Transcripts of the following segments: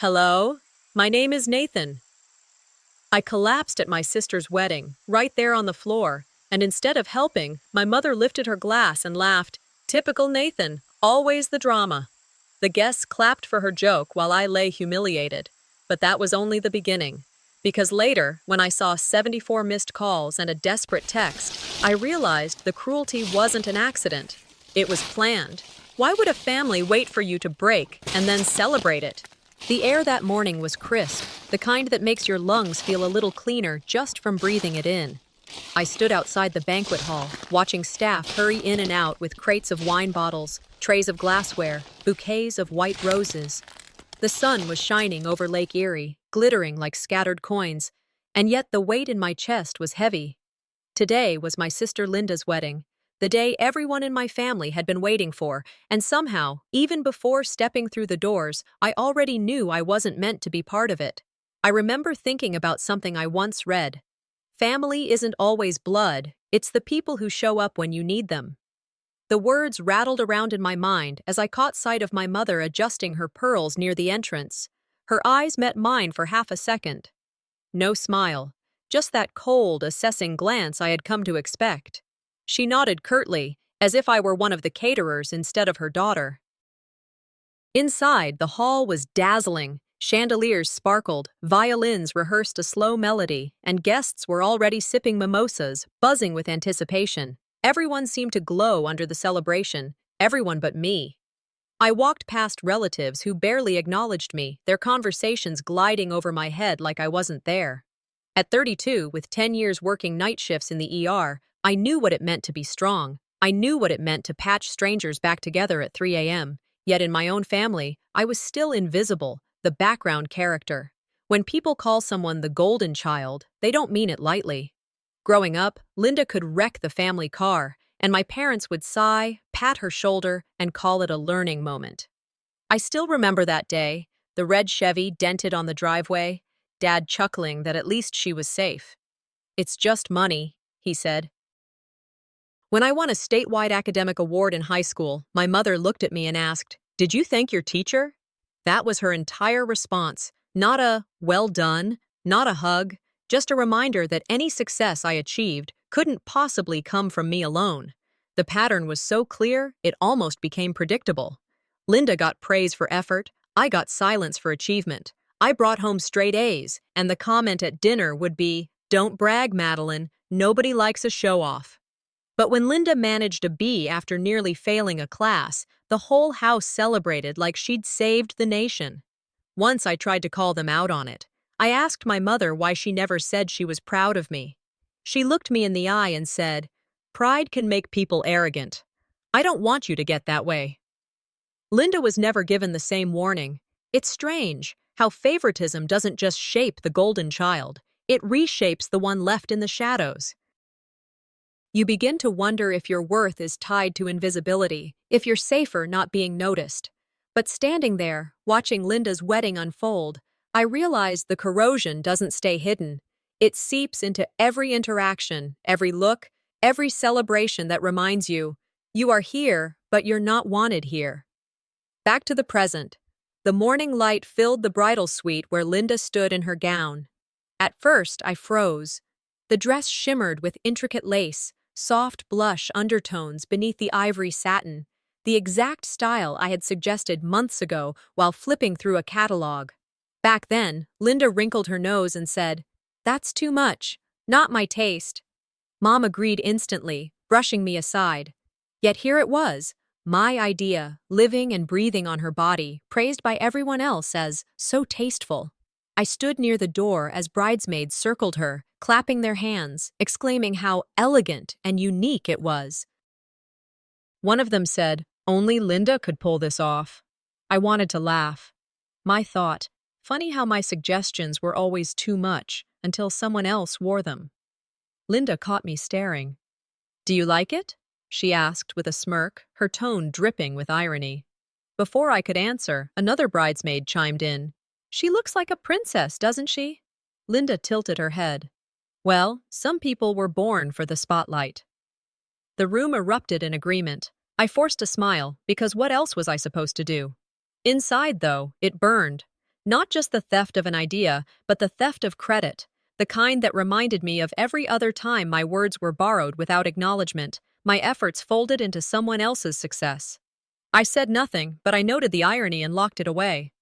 Hello, my name is Nathan. I collapsed at my sister's wedding, right there on the floor, and instead of helping, my mother lifted her glass and laughed. Typical Nathan, always the drama. The guests clapped for her joke while I lay humiliated. But that was only the beginning. Because later, when I saw 74 missed calls and a desperate text, I realized the cruelty wasn't an accident. It was planned. Why would a family wait for you to break and then celebrate it? The air that morning was crisp, the kind that makes your lungs feel a little cleaner just from breathing it in. I stood outside the banquet hall, watching staff hurry in and out with crates of wine bottles, trays of glassware, bouquets of white roses. The sun was shining over Lake Erie, glittering like scattered coins, and yet the weight in my chest was heavy. Today was my sister Linda's wedding, the day everyone in my family had been waiting for, and somehow, even before stepping through the doors, I already knew I wasn't meant to be part of it. I remember thinking about something I once read. Family isn't always blood, it's the people who show up when you need them. The words rattled around in my mind as I caught sight of my mother adjusting her pearls near the entrance. Her eyes met mine for half a second. No smile, just that cold, assessing glance I had come to expect. She nodded curtly, as if I were one of the caterers instead of her daughter. Inside, the hall was dazzling. Chandeliers sparkled, violins rehearsed a slow melody, and guests were already sipping mimosas, buzzing with anticipation. Everyone seemed to glow under the celebration, everyone but me. I walked past relatives who barely acknowledged me, their conversations gliding over my head like I wasn't there. At 32, with 10 years working night shifts in the ER, I knew what it meant to be strong. I knew what it meant to patch strangers back together at 3 a.m. Yet in my own family, I was still invisible, the background character. When people call someone the golden child, they don't mean it lightly. Growing up, Linda could wreck the family car, and my parents would sigh, pat her shoulder, and call it a learning moment. I still remember that day, the red Chevy dented on the driveway, Dad chuckling that at least she was safe. "It's just money," he said. When I won a statewide academic award in high school, my mother looked at me and asked, "Did you thank your teacher?" That was her entire response. Not a, "well done," not a hug, just a reminder that any success I achieved couldn't possibly come from me alone. The pattern was so clear, it almost became predictable. Linda got praise for effort, I got silence for achievement. I brought home straight A's, and the comment at dinner would be, "Don't brag, Madeline, nobody likes a show-off." But when Linda managed a B after nearly failing a class, the whole house celebrated like she'd saved the nation. Once I tried to call them out on it. I asked my mother why she never said she was proud of me. She looked me in the eye and said, "Pride can make people arrogant. I don't want you to get that way." Linda was never given the same warning. It's strange how favoritism doesn't just shape the golden child, it reshapes the one left in the shadows. You begin to wonder if your worth is tied to invisibility, if you're safer not being noticed. But standing there, watching Linda's wedding unfold, I realized the corrosion doesn't stay hidden. It seeps into every interaction, every look, every celebration that reminds you, you are here, but you're not wanted here. Back to the present. The morning light filled the bridal suite where Linda stood in her gown. At first, I froze. The dress shimmered with intricate lace, soft blush undertones beneath the ivory satin, the exact style I had suggested months ago while flipping through a catalog. Back then, Linda wrinkled her nose and said, "That's too much. Not my taste." Mom agreed instantly, brushing me aside. Yet here it was, my idea, living and breathing on her body, praised by everyone else as so tasteful. I stood near the door as bridesmaids circled her, clapping their hands, exclaiming how elegant and unique it was. One of them said, "Only Linda could pull this off." I wanted to laugh. My thought, funny how my suggestions were always too much until someone else wore them. Linda caught me staring. "Do you like it?" she asked with a smirk, her tone dripping with irony. Before I could answer, another bridesmaid chimed in. "She looks like a princess, doesn't she?" Linda tilted her head. Well, some people were born for the spotlight. The room erupted in agreement. I forced a smile, because what else was I supposed to do? Inside, though, it burned. Not just the theft of an idea, but the theft of credit, the kind that reminded me of every other time my words were borrowed without acknowledgement, my efforts folded into someone else's success. I said nothing, but I noted the irony and locked it away.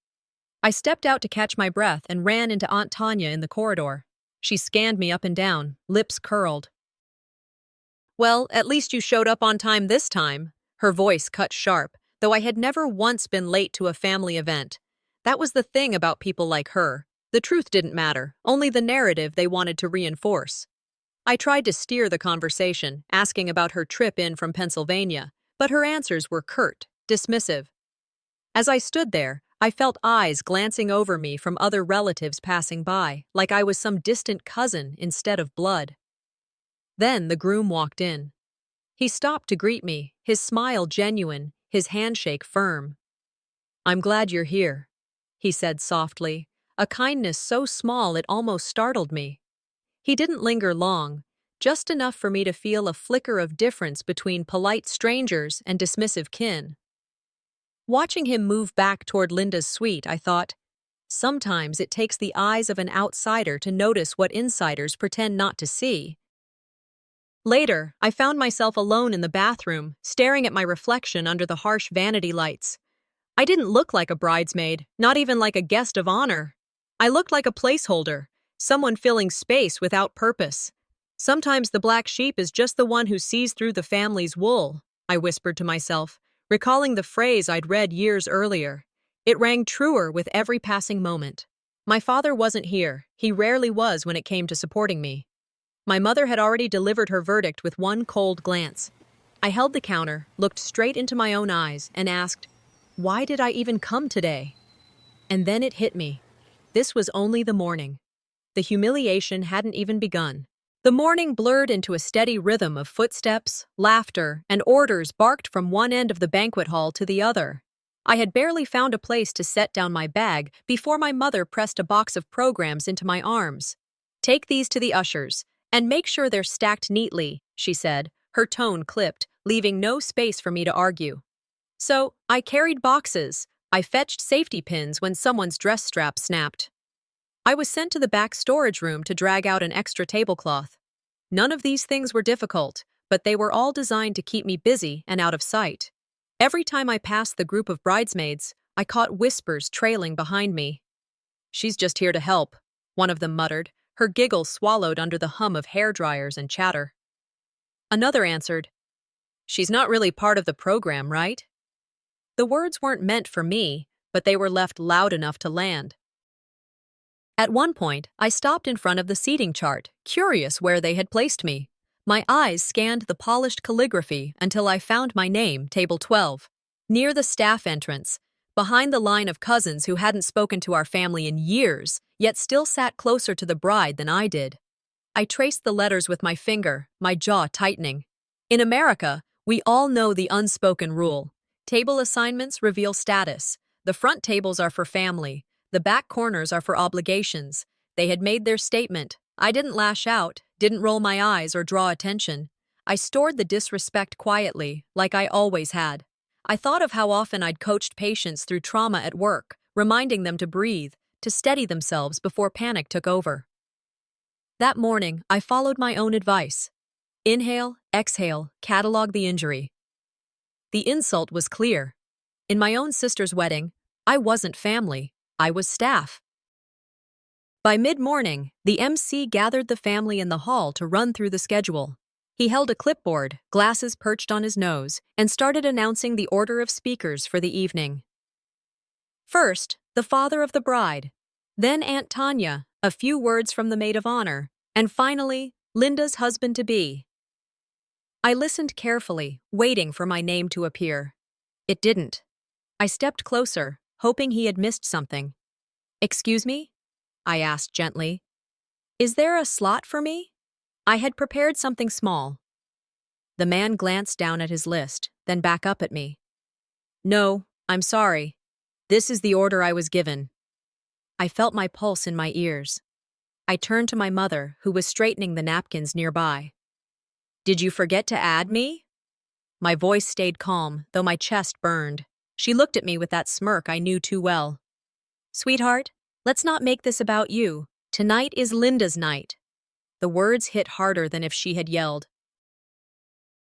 I stepped out to catch my breath and ran into Aunt Tanya in the corridor. She scanned me up and down, lips curled. "Well, at least you showed up on time this time." Her voice cut sharp, though I had never once been late to a family event. That was the thing about people like her. The truth didn't matter, only the narrative they wanted to reinforce. I tried to steer the conversation, asking about her trip in from Pennsylvania, but her answers were curt, dismissive. As I stood there, I felt eyes glancing over me from other relatives passing by, like I was some distant cousin instead of blood. Then the groom walked in. He stopped to greet me, his smile genuine, his handshake firm. "I'm glad you're here," he said softly, a kindness so small it almost startled me. He didn't linger long, just enough for me to feel a flicker of difference between polite strangers and dismissive kin. Watching him move back toward Linda's suite, I thought, sometimes it takes the eyes of an outsider to notice what insiders pretend not to see. Later, I found myself alone in the bathroom, staring at my reflection under the harsh vanity lights. I didn't look like a bridesmaid, not even like a guest of honor. I looked like a placeholder, someone filling space without purpose. "Sometimes the black sheep is just the one who sees through the family's wool," I whispered to myself, recalling the phrase I'd read years earlier. It rang truer with every passing moment. My father wasn't here. He rarely was when it came to supporting me. My mother had already delivered her verdict with one cold glance. I held the counter, looked straight into my own eyes, and asked, "Why did I even come today?" And then it hit me. This was only the morning. The humiliation hadn't even begun. The morning blurred into a steady rhythm of footsteps, laughter, and orders barked from one end of the banquet hall to the other. I had barely found a place to set down my bag before my mother pressed a box of programs into my arms. "Take these to the ushers, and make sure they're stacked neatly," she said, her tone clipped, leaving no space for me to argue. So, I carried boxes. I fetched safety pins when someone's dress strap snapped. I was sent to the back storage room to drag out an extra tablecloth. None of these things were difficult, but they were all designed to keep me busy and out of sight. Every time I passed the group of bridesmaids, I caught whispers trailing behind me. "She's just here to help," one of them muttered, her giggle swallowed under the hum of hair dryers and chatter. Another answered, "She's not really part of the program, right?" The words weren't meant for me, but they were left loud enough to land. At one point, I stopped in front of the seating chart, curious where they had placed me. My eyes scanned the polished calligraphy until I found my name, table 12, near the staff entrance, behind the line of cousins who hadn't spoken to our family in years, yet still sat closer to the bride than I did. I traced the letters with my finger, my jaw tightening. In America, we all know the unspoken rule. Table assignments reveal status. The front tables are for family. The back corners are for obligations. They had made their statement. I didn't lash out, didn't roll my eyes or draw attention. I stored the disrespect quietly, like I always had. I thought of how often I'd coached patients through trauma at work, reminding them to breathe, to steady themselves before panic took over. That morning, I followed my own advice. Inhale, exhale, catalog the injury. The insult was clear. In my own sister's wedding, I wasn't family. I was staff. By mid-morning, the MC gathered the family in the hall to run through the schedule. He held a clipboard, glasses perched on his nose, and started announcing the order of speakers for the evening. First, the father of the bride. Then Aunt Tanya, a few words from the maid of honor, and finally, Linda's husband-to-be. I listened carefully, waiting for my name to appear. It didn't. I stepped closer, hoping he had missed something. "Excuse me?" I asked gently. "Is there a slot for me?" I had prepared something small. The man glanced down at his list, then back up at me. "No, I'm sorry. This is the order I was given." I felt my pulse in my ears. I turned to my mother, who was straightening the napkins nearby. "Did you forget to add me?" My voice stayed calm, though my chest burned. She looked at me with that smirk I knew too well. Sweetheart, let's not make this about you. Tonight is Linda's night. The words hit harder than if she had yelled.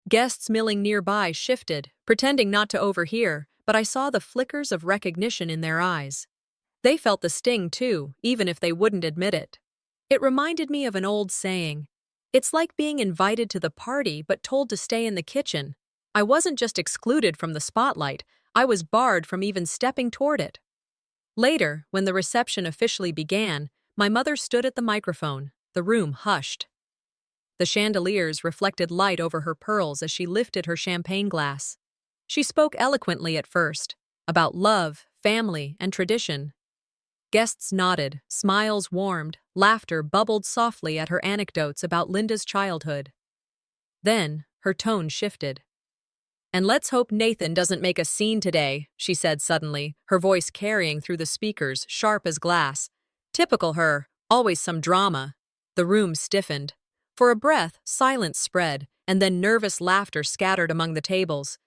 Guests milling nearby shifted, pretending not to overhear, but I saw the flickers of recognition in their eyes. They felt the sting too, even if they wouldn't admit it. It reminded me of an old saying. It's like being invited to the party but told to stay in the kitchen. I wasn't just excluded from the spotlight, I was barred from even stepping toward it. Later, when the reception officially began, my mother stood at the microphone. The room hushed. The chandeliers reflected light over her pearls as she lifted her champagne glass. She spoke eloquently at first, about love, family, and tradition. Guests nodded, smiles warmed, laughter bubbled softly at her anecdotes about Linda's childhood. Then, her tone shifted. "And let's hope Nathan doesn't make a scene today," she said suddenly, her voice carrying through the speakers, sharp as glass. Typical her, always some drama. The room stiffened. For a breath, silence spread, and then nervous laughter scattered among the tables.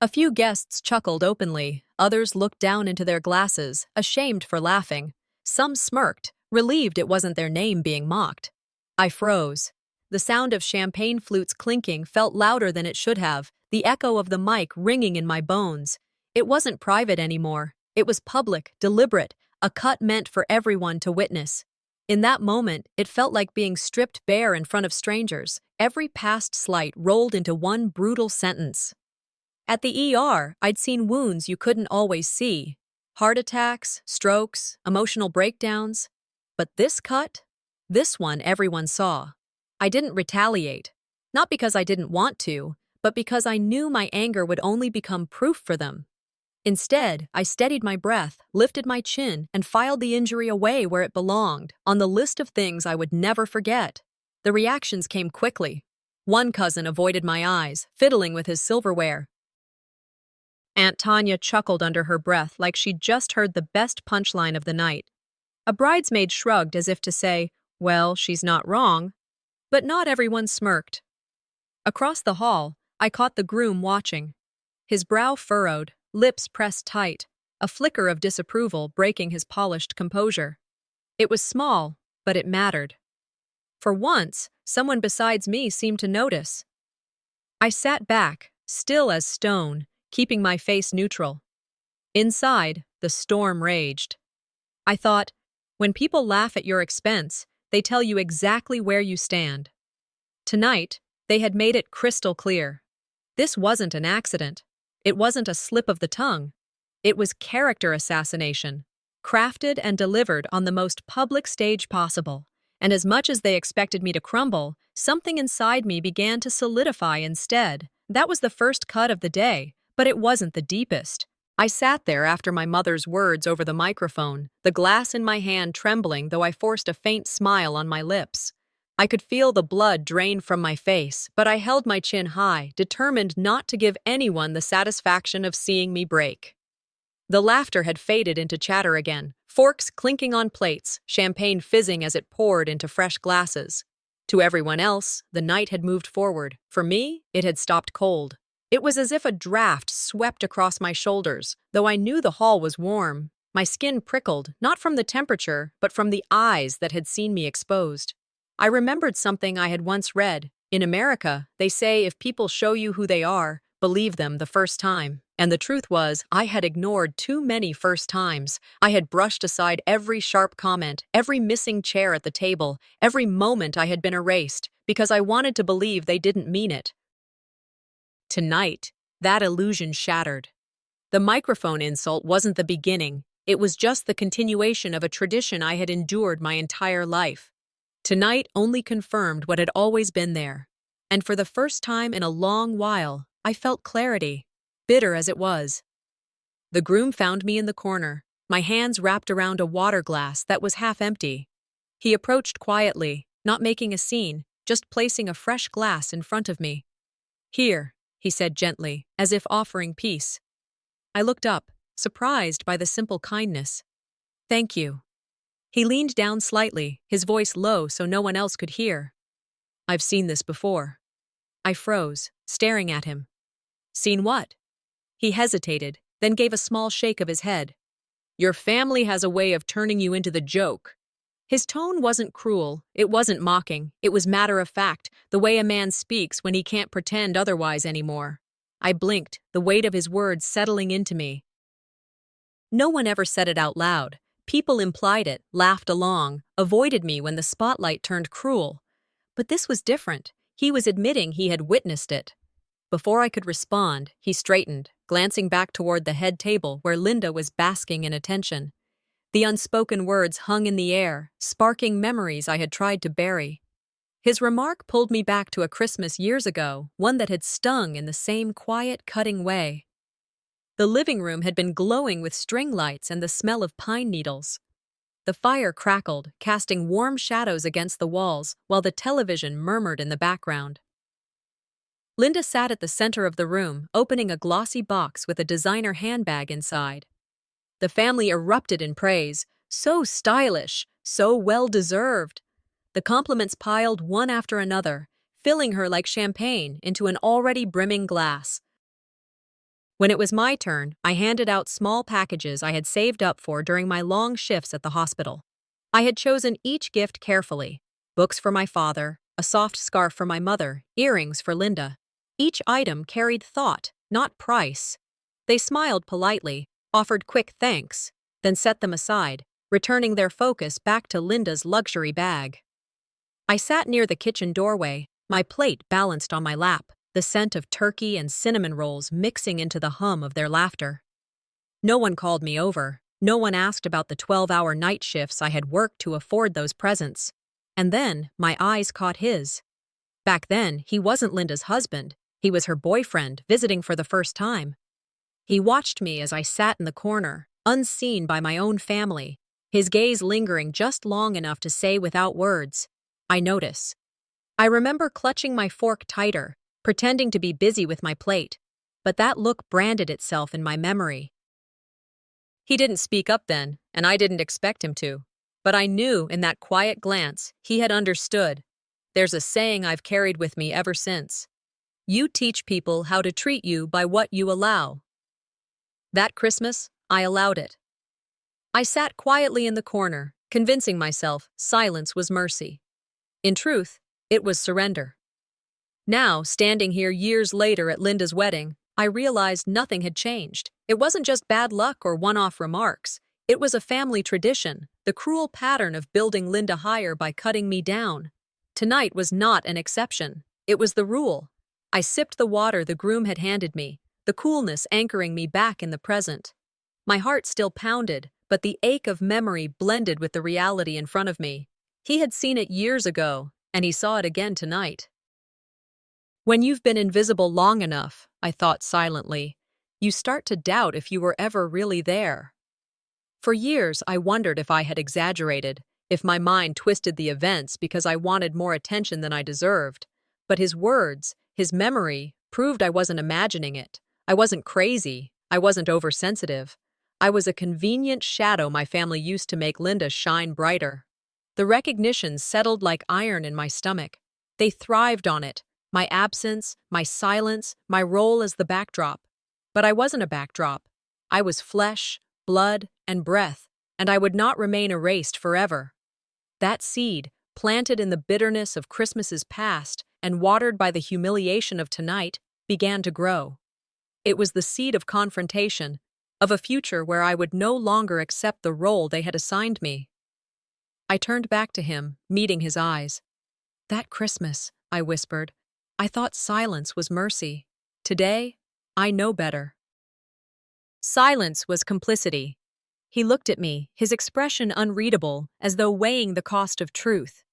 A few guests chuckled openly, others looked down into their glasses, ashamed for laughing. Some smirked, relieved it wasn't their name being mocked. I froze. The sound of champagne flutes clinking felt louder than it should have, the echo of the mic ringing in my bones. It wasn't private anymore. It was public, deliberate, a cut meant for everyone to witness. In that moment, it felt like being stripped bare in front of strangers. Every past slight rolled into one brutal sentence. At the ER, I'd seen wounds you couldn't always see. Heart attacks, strokes, emotional breakdowns. But this cut? This one everyone saw. I didn't retaliate. Not because I didn't want to, but because I knew my anger would only become proof for them. Instead, I steadied my breath, lifted my chin, and filed the injury away where it belonged, on the list of things I would never forget. The reactions came quickly. One cousin avoided my eyes, fiddling with his silverware. Aunt Tanya chuckled under her breath like she'd just heard the best punchline of the night. A bridesmaid shrugged as if to say, well, she's not wrong. But not everyone smirked. Across the hall, I caught the groom watching. His brow furrowed, lips pressed tight, a flicker of disapproval breaking his polished composure. It was small, but it mattered. For once, someone besides me seemed to notice. I sat back, still as stone, keeping my face neutral. Inside, the storm raged. I thought, when people laugh at your expense, they tell you exactly where you stand. Tonight, they had made it crystal clear. This wasn't an accident. It wasn't a slip of the tongue. It was character assassination, crafted and delivered on the most public stage possible. And as much as they expected me to crumble, something inside me began to solidify instead. That was the first cut of the day, but it wasn't the deepest. I sat there after my mother's words over the microphone, the glass in my hand trembling though I forced a faint smile on my lips. I could feel the blood drain from my face, but I held my chin high, determined not to give anyone the satisfaction of seeing me break. The laughter had faded into chatter again, forks clinking on plates, champagne fizzing as it poured into fresh glasses. To everyone else, the night had moved forward. For me, it had stopped cold. It was as if a draft swept across my shoulders, though I knew the hall was warm. My skin prickled, not from the temperature, but from the eyes that had seen me exposed. I remembered something I had once read. In America, they say if people show you who they are, believe them the first time. And the truth was, I had ignored too many first times. I had brushed aside every sharp comment, every missing chair at the table, every moment I had been erased, because I wanted to believe they didn't mean it. Tonight, that illusion shattered. The microphone insult wasn't the beginning. It was just the continuation of a tradition I had endured my entire life. Tonight only confirmed what had always been there. And for the first time in a long while, I felt clarity, bitter as it was. The groom found me in the corner, my hands wrapped around a water glass that was half empty. He approached quietly, not making a scene, just placing a fresh glass in front of me. "Here," he said gently, as if offering peace. I looked up, surprised by the simple kindness. "Thank you." He leaned down slightly, his voice low so no one else could hear. "I've seen this before." I froze, staring at him. "Seen what?" He hesitated, then gave a small shake of his head. Your family has a way of turning you into the joke. His tone wasn't cruel, it wasn't mocking, it was matter of fact, the way a man speaks when he can't pretend otherwise anymore. I blinked, the weight of his words settling into me. No one ever said it out loud. People implied it, laughed along, avoided me when the spotlight turned cruel. But this was different. He was admitting he had witnessed it. Before I could respond, he straightened, glancing back toward the head table where Linda was basking in attention. The unspoken words hung in the air, sparking memories I had tried to bury. His remark pulled me back to a Christmas years ago, one that had stung in the same quiet, cutting way. The living room had been glowing with string lights and the smell of pine needles. The fire crackled, casting warm shadows against the walls, while the television murmured in the background. Linda sat at the center of the room, opening a glossy box with a designer handbag inside. The family erupted in praise. So stylish, so well-deserved. The compliments piled one after another, filling her like champagne into an already brimming glass. When it was my turn, I handed out small packages I had saved up for during my long shifts at the hospital. I had chosen each gift carefully: books for my father, a soft scarf for my mother, earrings for Linda. Each item carried thought, not price. They smiled politely, offered quick thanks, then set them aside, returning their focus back to Linda's luxury bag. I sat near the kitchen doorway, my plate balanced on my lap, the scent of turkey and cinnamon rolls mixing into the hum of their laughter. No one called me over. No one asked about the 12-hour night shifts I had worked to afford those presents. And then my eyes caught his. Back then, he wasn't Linda's husband. He was her boyfriend, visiting for the first time. He watched me as I sat in the corner, unseen by my own family, his gaze lingering just long enough to say without words, "I notice." I remember clutching my fork tighter, pretending to be busy with my plate, but that look branded itself in my memory. He didn't speak up then, and I didn't expect him to. But I knew in that quiet glance he had understood. There's a saying I've carried with me ever since. You teach people how to treat you by what you allow. That Christmas, I allowed it. I sat quietly in the corner, convincing myself silence was mercy. In truth, it was surrender. Now, standing here years later at Linda's wedding, I realized nothing had changed. It wasn't just bad luck or one-off remarks. It was a family tradition, the cruel pattern of building Linda higher by cutting me down. Tonight was not an exception. It was the rule. I sipped the water the groom had handed me, the coolness anchoring me back in the present. My heart still pounded, but the ache of memory blended with the reality in front of me. He had seen it years ago, and he saw it again tonight. When you've been invisible long enough, I thought silently, you start to doubt if you were ever really there. For years, I wondered if I had exaggerated, if my mind twisted the events because I wanted more attention than I deserved. But his words, his memory, proved I wasn't imagining it. I wasn't crazy. I wasn't oversensitive. I was a convenient shadow my family used to make Linda shine brighter. The recognition settled like iron in my stomach. They thrived on it. My absence, my silence, my role as the backdrop. But I wasn't a backdrop. I was flesh, blood, and breath, and I would not remain erased forever. That seed, planted in the bitterness of Christmases past and watered by the humiliation of tonight, began to grow. It was the seed of confrontation, of a future where I would no longer accept the role they had assigned me. I turned back to him, meeting his eyes. That Christmas, I whispered, I thought silence was mercy. Today, I know better. Silence was complicity. He looked at me, his expression unreadable, as though weighing the cost of truth.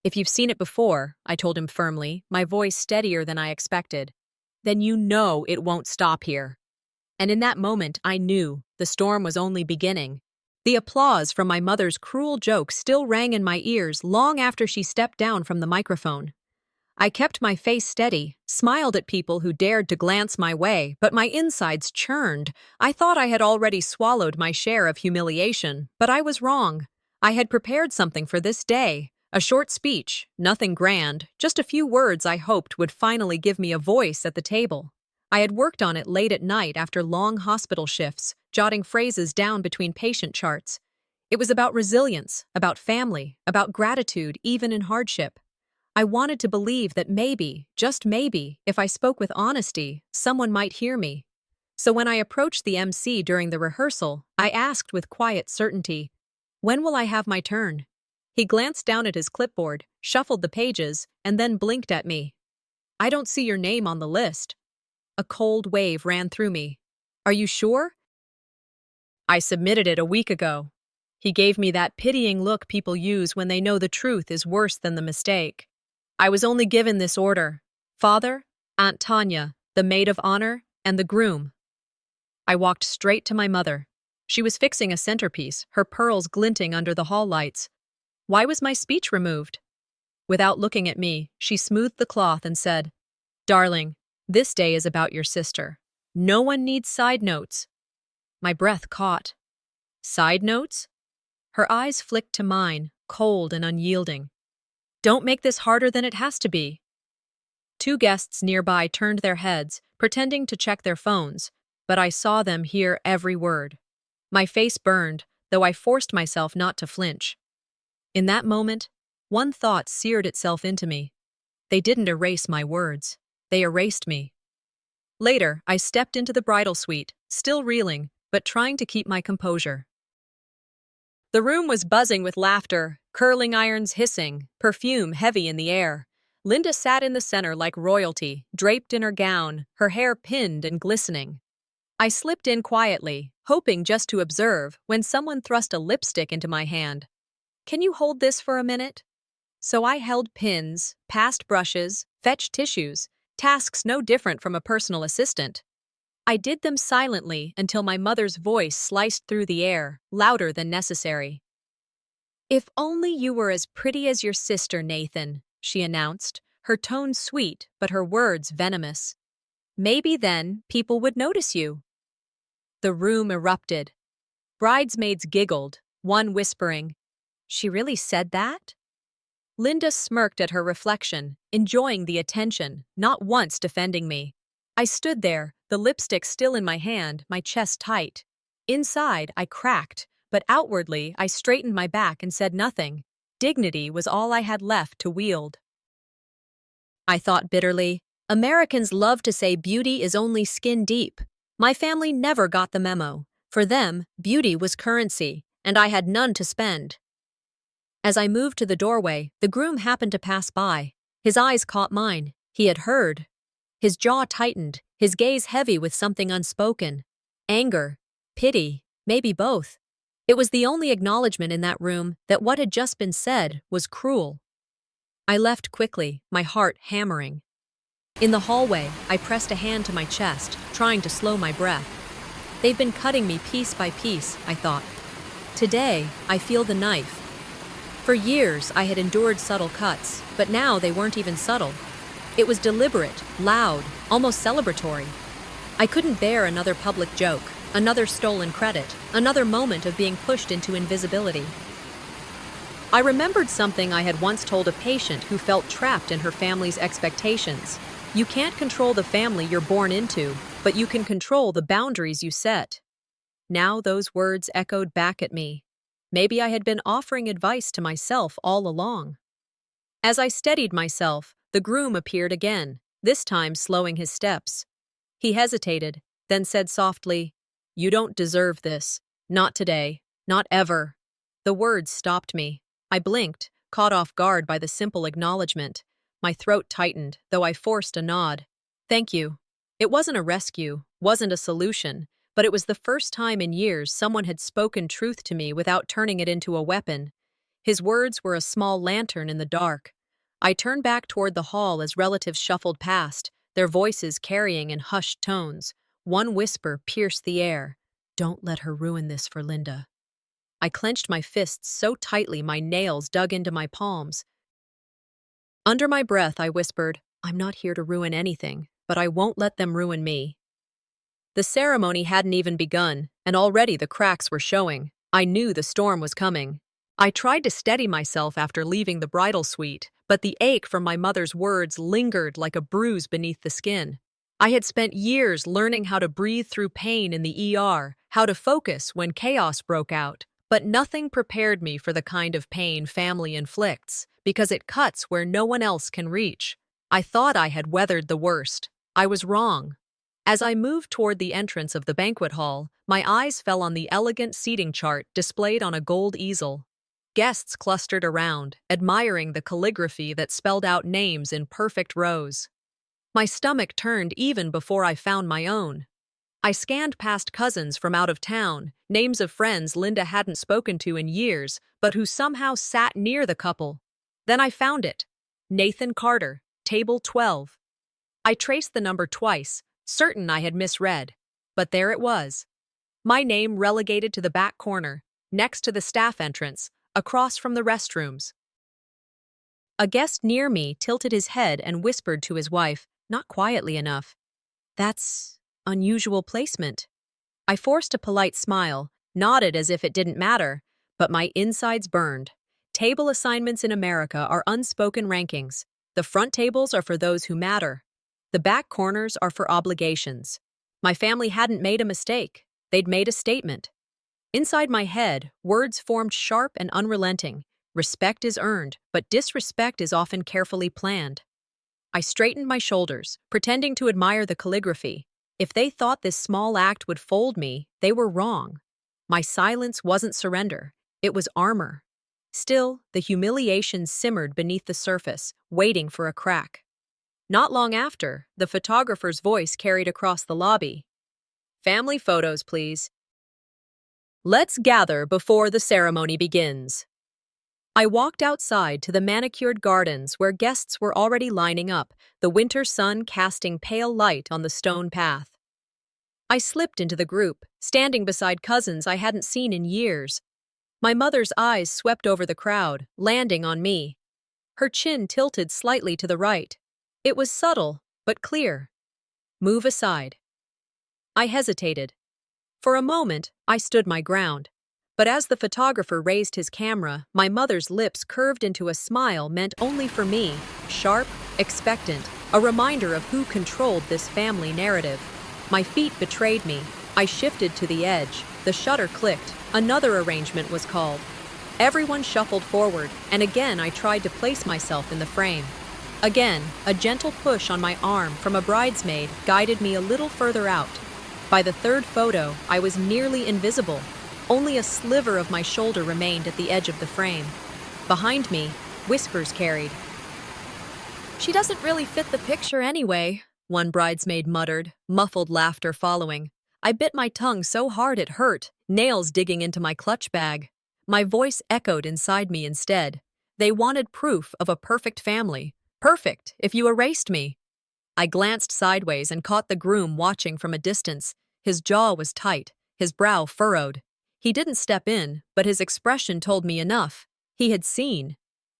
If you've seen it before, I told him firmly, my voice steadier than I expected, then you know it won't stop here. And in that moment, I knew the storm was only beginning. The applause from my mother's cruel joke still rang in my ears long after she stepped down from the microphone. I kept my face steady, smiled at people who dared to glance my way, but my insides churned. I thought I had already swallowed my share of humiliation, but I was wrong. I had prepared something for this day, a short speech, nothing grand, just a few words I hoped would finally give me a voice at the table. I had worked on it late at night after long hospital shifts, jotting phrases down between patient charts. It was about resilience, about family, about gratitude even in hardship. I wanted to believe that maybe, just maybe, if I spoke with honesty, someone might hear me. So when I approached the MC during the rehearsal, I asked with quiet certainty, "When will I have my turn?" He glanced down at his clipboard, shuffled the pages, and then blinked at me. "I don't see your name on the list." A cold wave ran through me. "Are you sure?" "I submitted it a week ago." He gave me that pitying look people use when they know the truth is worse than the mistake. "I was only given this order. Father, Aunt Tanya, the maid of honor, and the groom." I walked straight to my mother. She was fixing a centerpiece, her pearls glinting under the hall lights. Why was my speech removed? Without looking at me, she smoothed the cloth and said, "Darling, this day is about your sister. No one needs side notes." My breath caught. Side notes? Her eyes flicked to mine, cold and unyielding. "Don't make this harder than it has to be." Two guests nearby turned their heads, pretending to check their phones, but I saw them hear every word. My face burned, though I forced myself not to flinch. In that moment, one thought seared itself into me. They didn't erase my words. They erased me. Later, I stepped into the bridal suite, still reeling, but trying to keep my composure. The room was buzzing with laughter, curling irons hissing, perfume heavy in the air. Linda sat in the center like royalty, draped in her gown, her hair pinned and glistening. I slipped in quietly, hoping just to observe, when someone thrust a lipstick into my hand. "Can you hold this for a minute?" So I held pins, passed brushes, fetched tissues, tasks no different from a personal assistant. I did them silently until my mother's voice sliced through the air, louder than necessary. "If only you were as pretty as your sister, Nathan," she announced, her tone sweet but her words venomous. "Maybe then people would notice you." The room erupted. Bridesmaids giggled, one whispering, "She really said that?" Linda smirked at her reflection, enjoying the attention, not once defending me. I stood there, the lipstick still in my hand, my chest tight. Inside, I cracked, but outwardly, I straightened my back and said nothing. Dignity was all I had left to wield. I thought bitterly, Americans love to say beauty is only skin deep. My family never got the memo. For them, beauty was currency, and I had none to spend. As I moved to the doorway, the groom happened to pass by. His eyes caught mine. He had heard. His jaw tightened, his gaze heavy with something unspoken. Anger, pity, maybe both. It was the only acknowledgement in that room that what had just been said was cruel. I left quickly, my heart hammering. In the hallway, I pressed a hand to my chest, trying to slow my breath. They've been cutting me piece by piece, I thought. Today, I feel the knife. For years, I had endured subtle cuts, but now they weren't even subtle. It was deliberate, loud, almost celebratory. I couldn't bear another public joke, another stolen credit, another moment of being pushed into invisibility. I remembered something I had once told a patient who felt trapped in her family's expectations. You can't control the family you're born into, but you can control the boundaries you set. Now those words echoed back at me. Maybe I had been offering advice to myself all along. As I steadied myself, the groom appeared again, this time slowing his steps. He hesitated, then said softly, "You don't deserve this. Not today. Not ever." The words stopped me. I blinked, caught off guard by the simple acknowledgement. My throat tightened, though I forced a nod. "Thank you." It wasn't a rescue, wasn't a solution, but it was the first time in years someone had spoken truth to me without turning it into a weapon. His words were a small lantern in the dark. I turned back toward the hall as relatives shuffled past, their voices carrying in hushed tones. One whisper pierced the air. "Don't let her ruin this for Linda." I clenched my fists so tightly my nails dug into my palms. Under my breath, I whispered, "I'm not here to ruin anything, but I won't let them ruin me." The ceremony hadn't even begun, and already the cracks were showing. I knew the storm was coming. I tried to steady myself after leaving the bridal suite, but the ache from my mother's words lingered like a bruise beneath the skin. I had spent years learning how to breathe through pain in the ER, how to focus when chaos broke out, but nothing prepared me for the kind of pain family inflicts, because it cuts where no one else can reach. I thought I had weathered the worst. I was wrong. As I moved toward the entrance of the banquet hall, my eyes fell on the elegant seating chart displayed on a gold easel. Guests clustered around, admiring the calligraphy that spelled out names in perfect rows. My stomach turned even before I found my own. I scanned past cousins from out of town, names of friends Linda hadn't spoken to in years, but who somehow sat near the couple. Then I found it. Nathan Carter, table 12. I traced the number twice, certain I had misread. But there it was. My name relegated to the back corner, next to the staff entrance, across from the restrooms. A guest near me tilted his head and whispered to his wife, not quietly enough, "That's unusual placement." I forced a polite smile, nodded as if it didn't matter, but my insides burned. Table assignments in America are unspoken rankings. The front tables are for those who matter. The back corners are for obligations. My family hadn't made a mistake. They'd made a statement. Inside my head, words formed sharp and unrelenting. Respect is earned, but disrespect is often carefully planned. I straightened my shoulders, pretending to admire the calligraphy. If they thought this small act would fold me, they were wrong. My silence wasn't surrender. It was armor. Still, the humiliation simmered beneath the surface, waiting for a crack. Not long after, the photographer's voice carried across the lobby. "Family photos, please. Let's gather before the ceremony begins." I walked outside to the manicured gardens where guests were already lining up, the winter sun casting pale light on the stone path. I slipped into the group, standing beside cousins I hadn't seen in years. My mother's eyes swept over the crowd, landing on me. Her chin tilted slightly to the right. It was subtle, but clear. "Move aside." I hesitated. For a moment, I stood my ground. But as the photographer raised his camera, my mother's lips curved into a smile meant only for me, sharp, expectant, a reminder of who controlled this family narrative. My feet betrayed me. I shifted to the edge. The shutter clicked. Another arrangement was called. Everyone shuffled forward, and again I tried to place myself in the frame. Again, a gentle push on my arm from a bridesmaid guided me a little further out. By the third photo, I was nearly invisible. Only a sliver of my shoulder remained at the edge of the frame. Behind me, whispers carried. "She doesn't really fit the picture anyway," one bridesmaid muttered, muffled laughter following. I bit my tongue so hard it hurt, nails digging into my clutch bag. My voice echoed inside me instead. They wanted proof of a perfect family. Perfect, if you erased me. I glanced sideways and caught the groom watching from a distance. His jaw was tight, his brow furrowed. He didn't step in, but his expression told me enough. He had seen,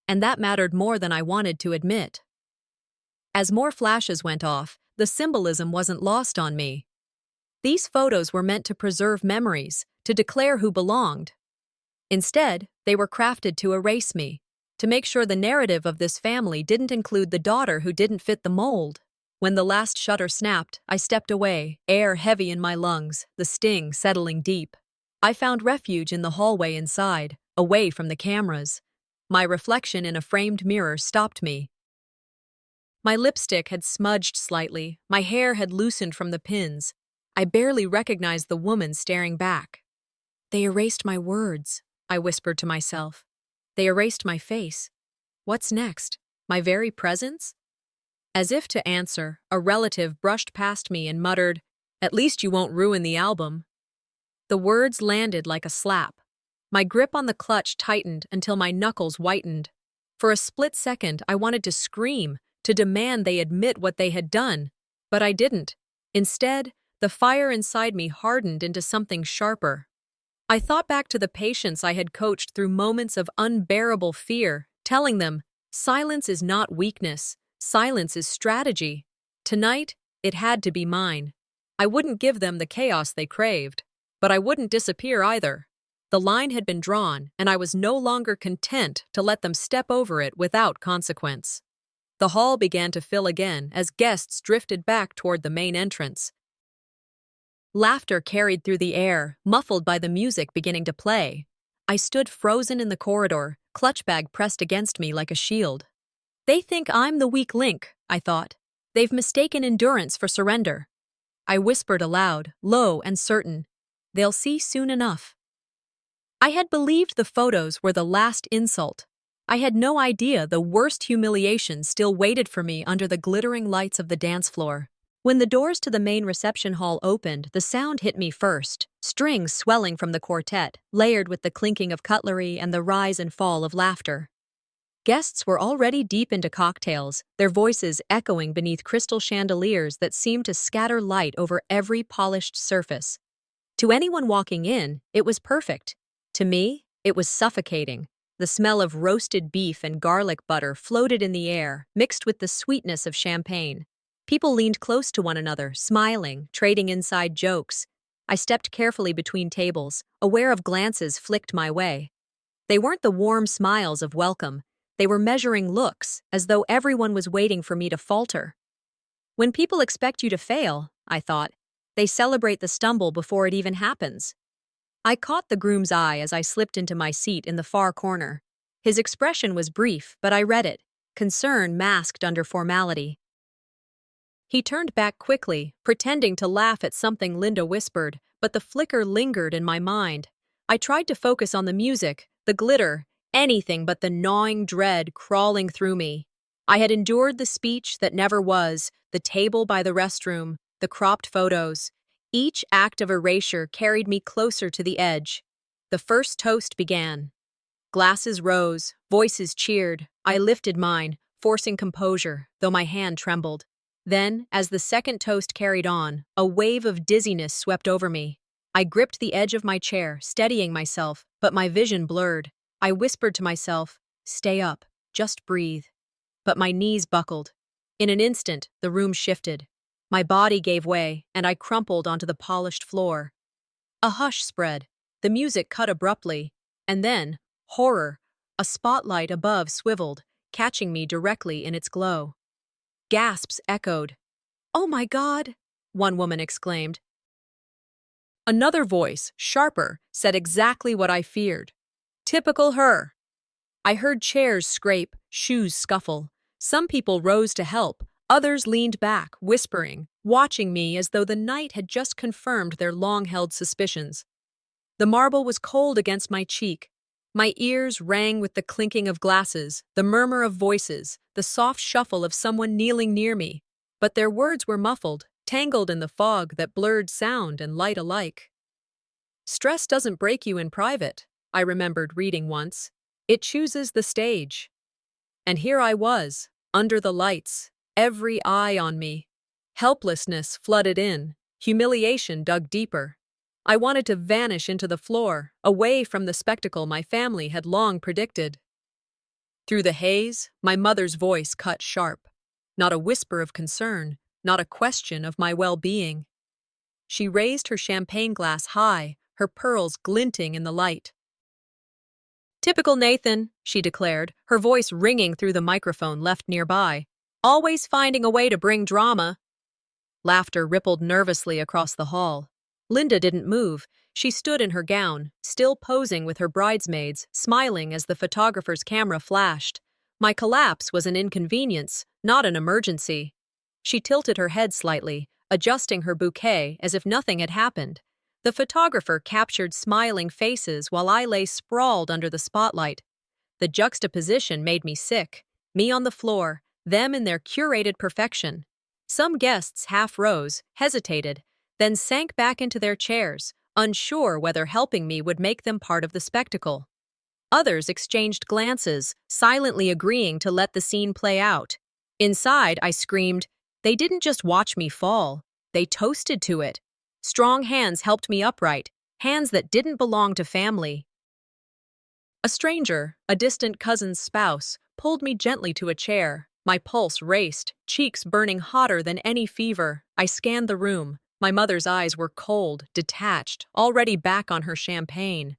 and that mattered more than I wanted to admit. As more flashes went off, the symbolism wasn't lost on me. These photos were meant to preserve memories, to declare who belonged. Instead, they were crafted to erase me, to make sure the narrative of this family didn't include the daughter who didn't fit the mold. When the last shutter snapped, I stepped away, air heavy in my lungs, the sting settling deep. I found refuge in the hallway inside, away from the cameras. My reflection in a framed mirror stopped me. My lipstick had smudged slightly, my hair had loosened from the pins. I barely recognized the woman staring back. "They erased my words," I whispered to myself. "They erased my face. What's next? My very presence?" As if to answer, a relative brushed past me and muttered, "At least you won't ruin the album." The words landed like a slap. My grip on the clutch tightened until my knuckles whitened. For a split second, I wanted to scream, to demand they admit what they had done. But I didn't. Instead, the fire inside me hardened into something sharper. I thought back to the patients I had coached through moments of unbearable fear, telling them, silence is not weakness, silence is strategy. Tonight, it had to be mine. I wouldn't give them the chaos they craved. But I wouldn't disappear either. The line had been drawn, and I was no longer content to let them step over it without consequence. The hall began to fill again as guests drifted back toward the main entrance. Laughter carried through the air, muffled by the music beginning to play. I stood frozen in the corridor, clutch bag pressed against me like a shield. They think I'm the weak link, I thought. They've mistaken endurance for surrender. I whispered aloud, low and certain. They'll see soon enough. I had believed the photos were the last insult. I had no idea the worst humiliation still waited for me under the glittering lights of the dance floor. When the doors to the main reception hall opened, the sound hit me first, strings swelling from the quartet, layered with the clinking of cutlery and the rise and fall of laughter. Guests were already deep into cocktails, their voices echoing beneath crystal chandeliers that seemed to scatter light over every polished surface. To anyone walking in, it was perfect. To me, it was suffocating. The smell of roasted beef and garlic butter floated in the air, mixed with the sweetness of champagne. People leaned close to one another, smiling, trading inside jokes. I stepped carefully between tables, aware of glances flicked my way. They weren't the warm smiles of welcome. They were measuring looks, as though everyone was waiting for me to falter. When people expect you to fail, I thought, they celebrate the stumble before it even happens. I caught the groom's eye as I slipped into my seat in the far corner. His expression was brief, but I read it, concern masked under formality. He turned back quickly, pretending to laugh at something Linda whispered, but the flicker lingered in my mind. I tried to focus on the music, the glitter, anything but the gnawing dread crawling through me. I had endured the speech that never was, the table by the restroom, the cropped photos. Each act of erasure carried me closer to the edge. The first toast began. Glasses rose, voices cheered. I lifted mine, forcing composure, though my hand trembled. Then, as the second toast carried on, a wave of dizziness swept over me. I gripped the edge of my chair, steadying myself, but my vision blurred. I whispered to myself, "Stay up, just breathe." But my knees buckled. In an instant, the room shifted. My body gave way, and I crumpled onto the polished floor. A hush spread. The music cut abruptly. And then, horror, a spotlight above swiveled, catching me directly in its glow. Gasps echoed. "Oh my God!" one woman exclaimed. Another voice, sharper, said exactly what I feared. Typical her. I heard chairs scrape, shoes scuffle. Some people rose to help, others leaned back, whispering, watching me as though the night had just confirmed their long-held suspicions. The marble was cold against my cheek. My ears rang with the clinking of glasses, the murmur of voices, the soft shuffle of someone kneeling near me. But their words were muffled, tangled in the fog that blurred sound and light alike. Stress doesn't break you in private, I remembered reading once. It chooses the stage. And here I was, under the lights, every eye on me. Helplessness flooded in, humiliation dug deeper. I wanted to vanish into the floor, away from the spectacle my family had long predicted. Through the haze, my mother's voice cut sharp. Not a whisper of concern, not a question of my well-being. She raised her champagne glass high, her pearls glinting in the light. "Typical Nathan," she declared, her voice ringing through the microphone left nearby. "Always finding a way to bring drama." Laughter rippled nervously across the hall. Linda didn't move. She stood in her gown, still posing with her bridesmaids, smiling as the photographer's camera flashed. My collapse was an inconvenience, not an emergency. She tilted her head slightly, adjusting her bouquet as if nothing had happened. The photographer captured smiling faces while I lay sprawled under the spotlight. The juxtaposition made me sick. Me on the floor, them in their curated perfection. Some guests half rose, hesitated, then sank back into their chairs, unsure whether helping me would make them part of the spectacle. Others exchanged glances, silently agreeing to let the scene play out. Inside, I screamed, they didn't just watch me fall, they toasted to it. Strong hands helped me upright, hands that didn't belong to family. A stranger, a distant cousin's spouse, pulled me gently to a chair. My pulse raced, cheeks burning hotter than any fever. I scanned the room. My mother's eyes were cold, detached, already back on her champagne.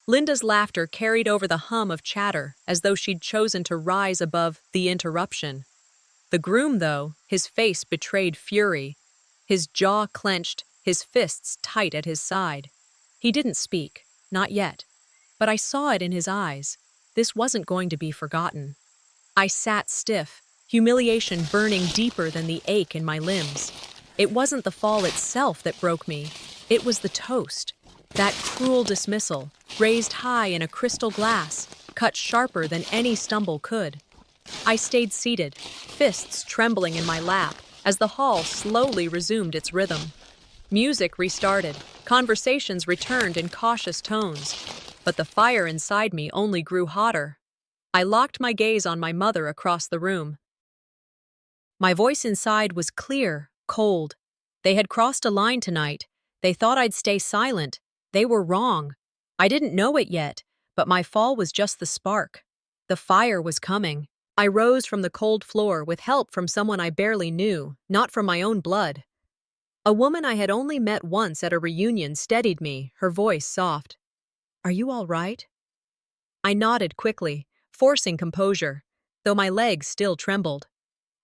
Linda's laughter carried over the hum of chatter, as though she'd chosen to rise above the interruption. The groom, though, his face betrayed fury. His jaw clenched, his fists tight at his side. He didn't speak, not yet, but I saw it in his eyes. This wasn't going to be forgotten. I sat stiff, humiliation burning deeper than the ache in my limbs. It wasn't the fall itself that broke me. It was the toast. That cruel dismissal, raised high in a crystal glass, cut sharper than any stumble could. I stayed seated, fists trembling in my lap, as the hall slowly resumed its rhythm. Music restarted, conversations returned in cautious tones, but the fire inside me only grew hotter. I locked my gaze on my mother across the room. My voice inside was clear, cold. They had crossed a line tonight. They thought I'd stay silent. They were wrong. I didn't know it yet, but my fall was just the spark. The fire was coming. I rose from the cold floor with help from someone I barely knew, not from my own blood. A woman I had only met once at a reunion steadied me, her voice soft. "Are you all right?" I nodded quickly, forcing composure, though my legs still trembled.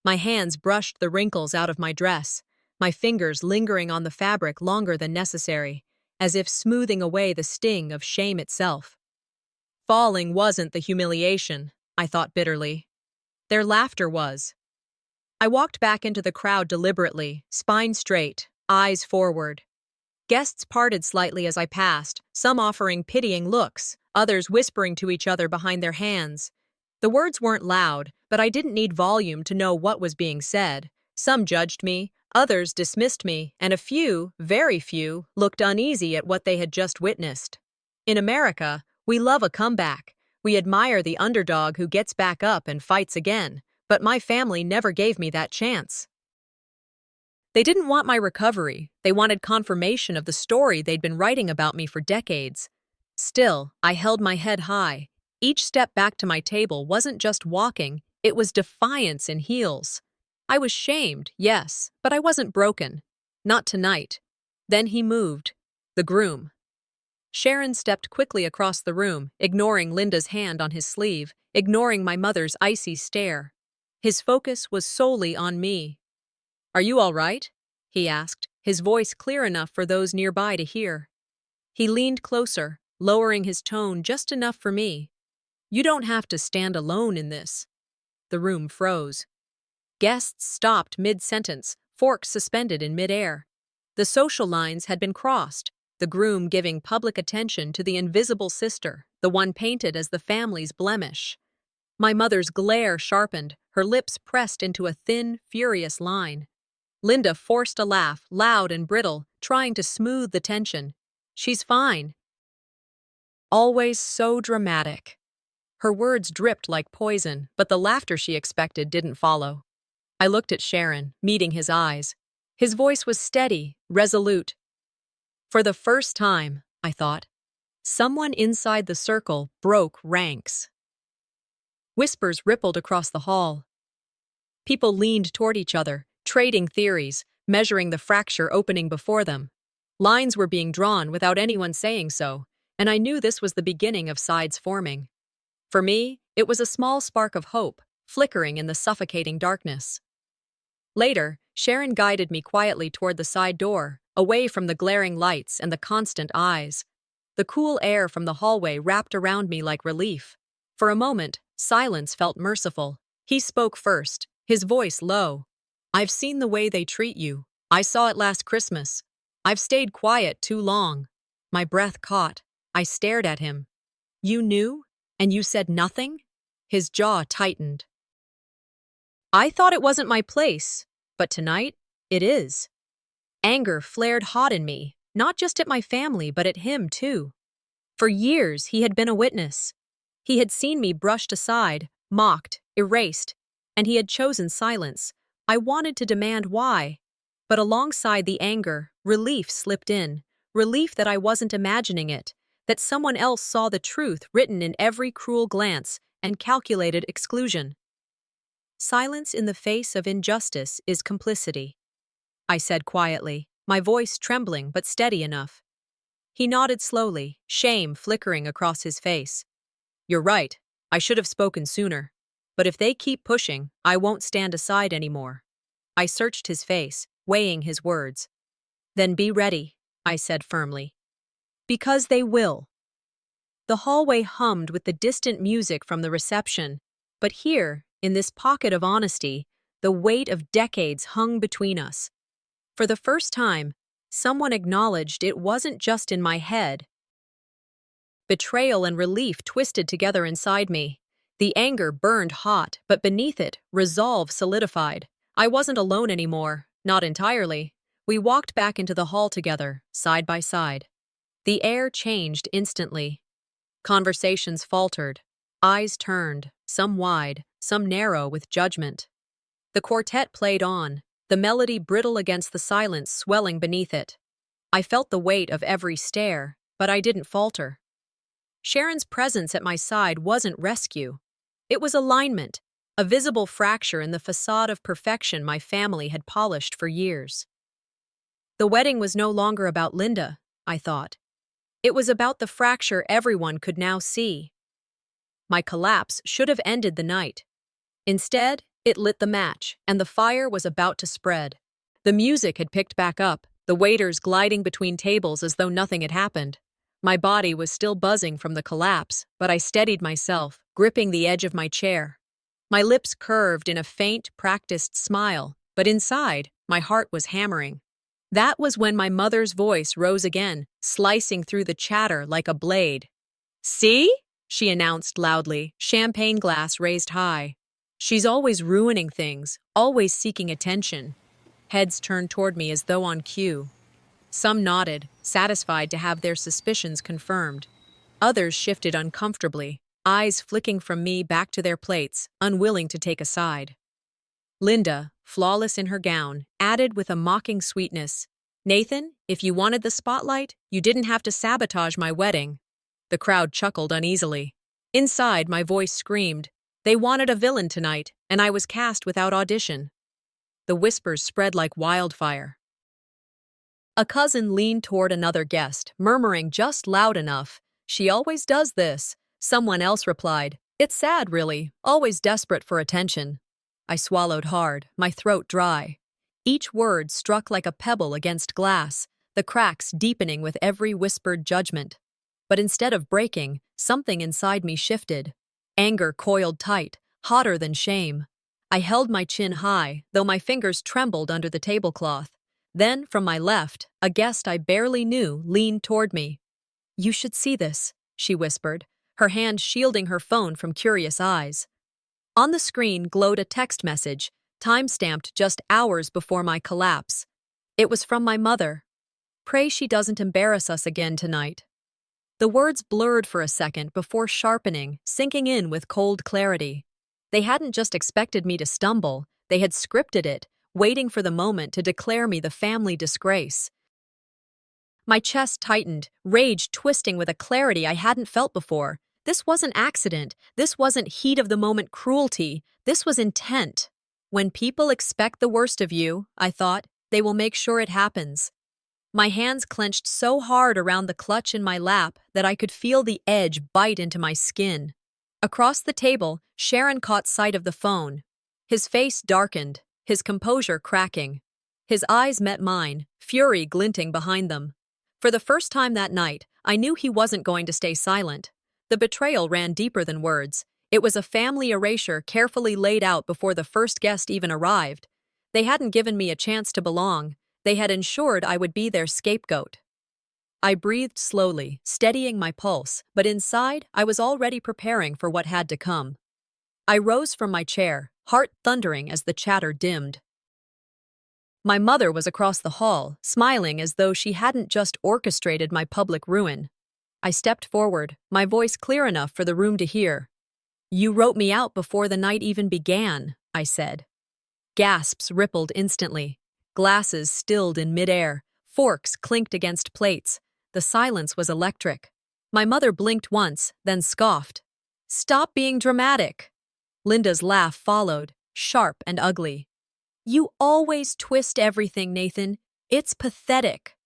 My hands brushed the wrinkles out of my dress, my fingers lingering on the fabric longer than necessary, as if smoothing away the sting of shame itself. Falling wasn't the humiliation, I thought bitterly. Their laughter was. I walked back into the crowd deliberately, spine straight, eyes forward. Guests parted slightly as I passed, some offering pitying looks, others whispering to each other behind their hands. The words weren't loud, but I didn't need volume to know what was being said. Some judged me, others dismissed me, and a few, very few, looked uneasy at what they had just witnessed. In America, we love a comeback. We admire the underdog who gets back up and fights again, but my family never gave me that chance. They didn't want my recovery. They wanted confirmation of the story they'd been writing about me for decades. Still, I held my head high. Each step back to my table wasn't just walking, it was defiance in heels. I was shamed, yes, but I wasn't broken. Not tonight. Then he moved. The groom. Sharon stepped quickly across the room, ignoring Linda's hand on his sleeve, ignoring my mother's icy stare. His focus was solely on me. "Are you all right?" he asked, his voice clear enough for those nearby to hear. He leaned closer, lowering his tone just enough for me. "You don't have to stand alone in this." The room froze. Guests stopped mid-sentence, forks suspended in mid-air. The social lines had been crossed, the groom giving public attention to the invisible sister, the one painted as the family's blemish. My mother's glare sharpened, her lips pressed into a thin, furious line. Linda forced a laugh, loud and brittle, trying to smooth the tension. "She's fine." Always so dramatic. Her words dripped like poison, but the laughter she expected didn't follow. I looked at Sharon, meeting his eyes. His voice was steady, resolute. For the first time, I thought, someone inside the circle broke ranks. Whispers rippled across the hall. People leaned toward each other, trading theories, measuring the fracture opening before them. Lines were being drawn without anyone saying so, and I knew this was the beginning of sides forming. For me, it was a small spark of hope, flickering in the suffocating darkness. Later, Sharon guided me quietly toward the side door, away from the glaring lights and the constant eyes. The cool air from the hallway wrapped around me like relief. For a moment, silence felt merciful. He spoke first, his voice low. "I've seen the way they treat you. I saw it last Christmas. I've stayed quiet too long." My breath caught. I stared at him. "You knew? And you said nothing?" His jaw tightened. "I thought it wasn't my place, but tonight, it is." Anger flared hot in me, not just at my family, but at him too. For years, he had been a witness. He had seen me brushed aside, mocked, erased, and he had chosen silence. I wanted to demand why. But alongside the anger, relief slipped in. Relief that I wasn't imagining it, that someone else saw the truth written in every cruel glance and calculated exclusion. Silence in the face of injustice is complicity, I said quietly, my voice trembling but steady enough. He nodded slowly, shame flickering across his face. "You're right, I should have spoken sooner. But if they keep pushing, I won't stand aside anymore." I searched his face, weighing his words. Then be ready, I said firmly. Because they will. The hallway hummed with the distant music from the reception, but here, in this pocket of honesty, the weight of decades hung between us. For the first time, someone acknowledged it wasn't just in my head. Betrayal and relief twisted together inside me. The anger burned hot, but beneath it, resolve solidified. I wasn't alone anymore, not entirely. We walked back into the hall together, side by side. The air changed instantly. Conversations faltered. Eyes turned, some wide, some narrow with judgment. The quartet played on, the melody brittle against the silence swelling beneath it. I felt the weight of every stare, but I didn't falter. Sharon's presence at my side wasn't rescue. It was alignment, a visible fracture in the facade of perfection my family had polished for years. The wedding was no longer about Linda, I thought. It was about the fracture everyone could now see. My collapse should have ended the night. Instead, it lit the match, and the fire was about to spread. The music had picked back up, the waiters gliding between tables as though nothing had happened. My body was still buzzing from the collapse, but I steadied myself, gripping the edge of my chair. My lips curved in a faint, practiced smile, but inside, my heart was hammering. That was when my mother's voice rose again, slicing through the chatter like a blade. "See?" she announced loudly, champagne glass raised high. "She's always ruining things, always seeking attention." Heads turned toward me as though on cue. Some nodded, satisfied to have their suspicions confirmed. Others shifted uncomfortably, eyes flicking from me back to their plates, unwilling to take a side. Linda, flawless in her gown, added with a mocking sweetness, "Nathan, if you wanted the spotlight, you didn't have to sabotage my wedding." The crowd chuckled uneasily. Inside, my voice screamed, "They wanted a villain tonight, and I was cast without audition." The whispers spread like wildfire. A cousin leaned toward another guest, murmuring just loud enough, "She always does this." Someone else replied, "It's sad, really, always desperate for attention." I swallowed hard, my throat dry. Each word struck like a pebble against glass, the cracks deepening with every whispered judgment. But instead of breaking, something inside me shifted. Anger coiled tight, hotter than shame. I held my chin high, though my fingers trembled under the tablecloth. Then, from my left, a guest I barely knew leaned toward me. "You should see this," she whispered, her hand shielding her phone from curious eyes. On the screen glowed a text message, time-stamped just hours before my collapse. It was from my mother. "Pray she doesn't embarrass us again tonight." The words blurred for a second before sharpening, sinking in with cold clarity. They hadn't just expected me to stumble, they had scripted it, waiting for the moment to declare me the family disgrace. My chest tightened, rage twisting with a clarity I hadn't felt before. This wasn't accident, this wasn't heat-of-the-moment cruelty, this was intent. When people expect the worst of you, I thought, they will make sure it happens. My hands clenched so hard around the clutch in my lap that I could feel the edge bite into my skin. Across the table, Sharon caught sight of the phone. His face darkened, his composure cracking. His eyes met mine, fury glinting behind them. For the first time that night, I knew he wasn't going to stay silent. The betrayal ran deeper than words. It was a family erasure carefully laid out before the first guest even arrived. They hadn't given me a chance to belong. They had ensured I would be their scapegoat. I breathed slowly, steadying my pulse, but inside, I was already preparing for what had to come. I rose from my chair, heart thundering as the chatter dimmed. My mother was across the hall, smiling as though she hadn't just orchestrated my public ruin. I stepped forward, my voice clear enough for the room to hear. "You wrote me out before the night even began," I said. Gasps rippled instantly. Glasses stilled in midair. Forks clinked against plates. The silence was electric. My mother blinked once, then scoffed. "Stop being dramatic." Linda's laugh followed, sharp and ugly. "You always twist everything, Nathan. It's pathetic."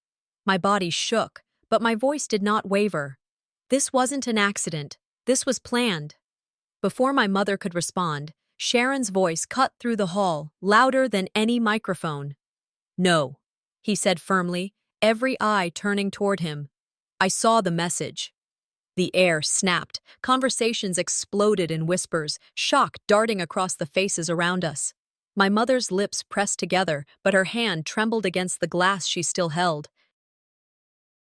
My body shook, but my voice did not waver. This wasn't an accident. This was planned. Before my mother could respond, Sharon's voice cut through the hall, louder than any microphone. "No," he said firmly, every eye turning toward him. I saw the message. The air snapped, conversations exploded in whispers, shock darting across the faces around us. My mother's lips pressed together, but her hand trembled against the glass she still held.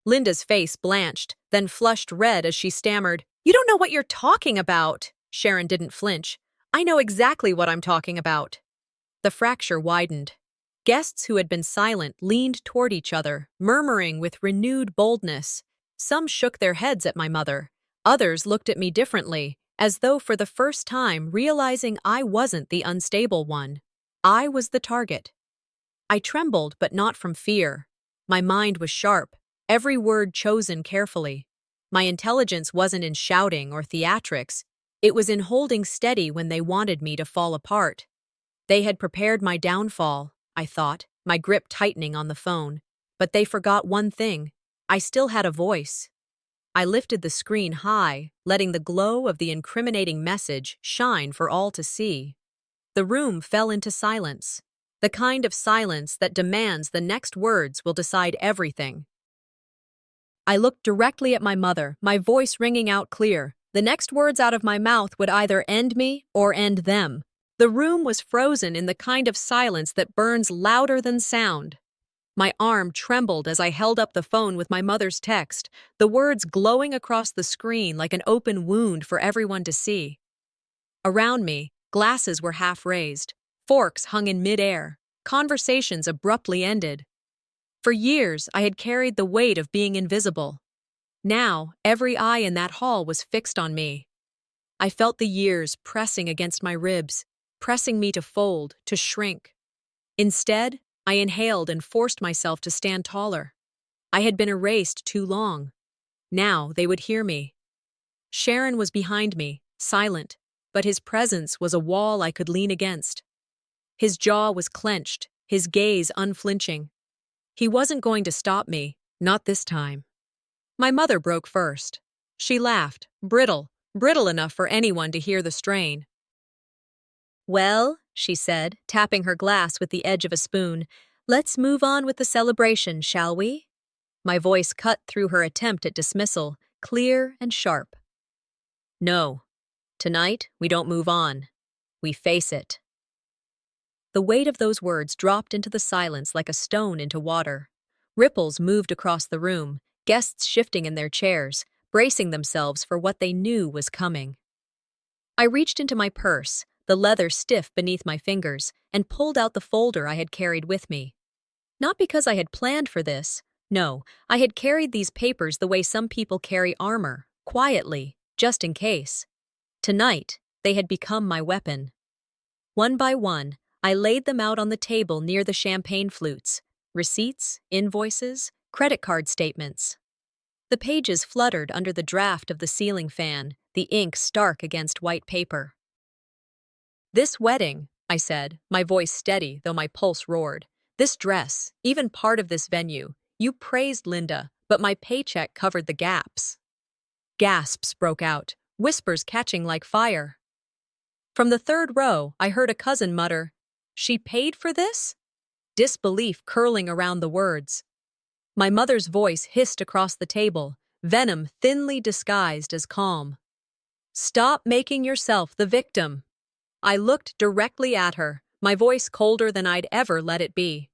Linda's face blanched, then flushed red as she stammered, "You don't know what you're talking about." Sharon didn't flinch. "I know exactly what I'm talking about." The fracture widened. Guests who had been silent leaned toward each other, murmuring with renewed boldness. Some shook their heads at my mother. Others looked at me differently, as though for the first time realizing I wasn't the unstable one. I was the target. I trembled, but not from fear. My mind was sharp, every word chosen carefully. My intelligence wasn't in shouting or theatrics. It was in holding steady when they wanted me to fall apart. They had prepared my downfall, I thought, my grip tightening on the phone. But they forgot one thing. I still had a voice. I lifted the screen high, letting the glow of the incriminating message shine for all to see. The room fell into silence, the kind of silence that demands the next words will decide everything. I looked directly at my mother, my voice ringing out clear. The next words out of my mouth would either end me or end them. The room was frozen in the kind of silence that burns louder than sound. My arm trembled as I held up the phone with my mother's text, the words glowing across the screen like an open wound for everyone to see. Around me, glasses were half raised, forks hung in midair, conversations abruptly ended. For years, I had carried the weight of being invisible. Now, every eye in that hall was fixed on me. I felt the years pressing against my ribs, pressing me to fold, to shrink. Instead, I inhaled and forced myself to stand taller. I had been erased too long. Now they would hear me. Sharon was behind me, silent, but his presence was a wall I could lean against. His jaw was clenched, his gaze unflinching. He wasn't going to stop me, not this time. My mother broke first. She laughed, brittle enough for anyone to hear the strain. "Well," she said, tapping her glass with the edge of a spoon, "let's move on with the celebration, shall we?" My voice cut through her attempt at dismissal, clear and sharp. "No. Tonight, we don't move on. We face it." The weight of those words dropped into the silence like a stone into water. Ripples moved across the room, guests shifting in their chairs, bracing themselves for what they knew was coming. I reached into my purse, the leather stiff beneath my fingers, and pulled out the folder I had carried with me. Not because I had planned for this. No, I had carried these papers the way some people carry armor, quietly, just in case. Tonight, they had become my weapon. One by one, I laid them out on the table near the champagne flutes. Receipts, invoices, credit card statements. The pages fluttered under the draft of the ceiling fan, the ink stark against white paper. "This wedding," I said, my voice steady though my pulse roared. "This dress, even part of this venue. You praised Linda, but my paycheck covered the gaps." Gasps broke out, whispers catching like fire. From the third row, I heard a cousin mutter, "She paid for this?" Disbelief curling around the words. My mother's voice hissed across the table, venom thinly disguised as calm. "Stop making yourself the victim." I looked directly at her, my voice colder than I'd ever let it be.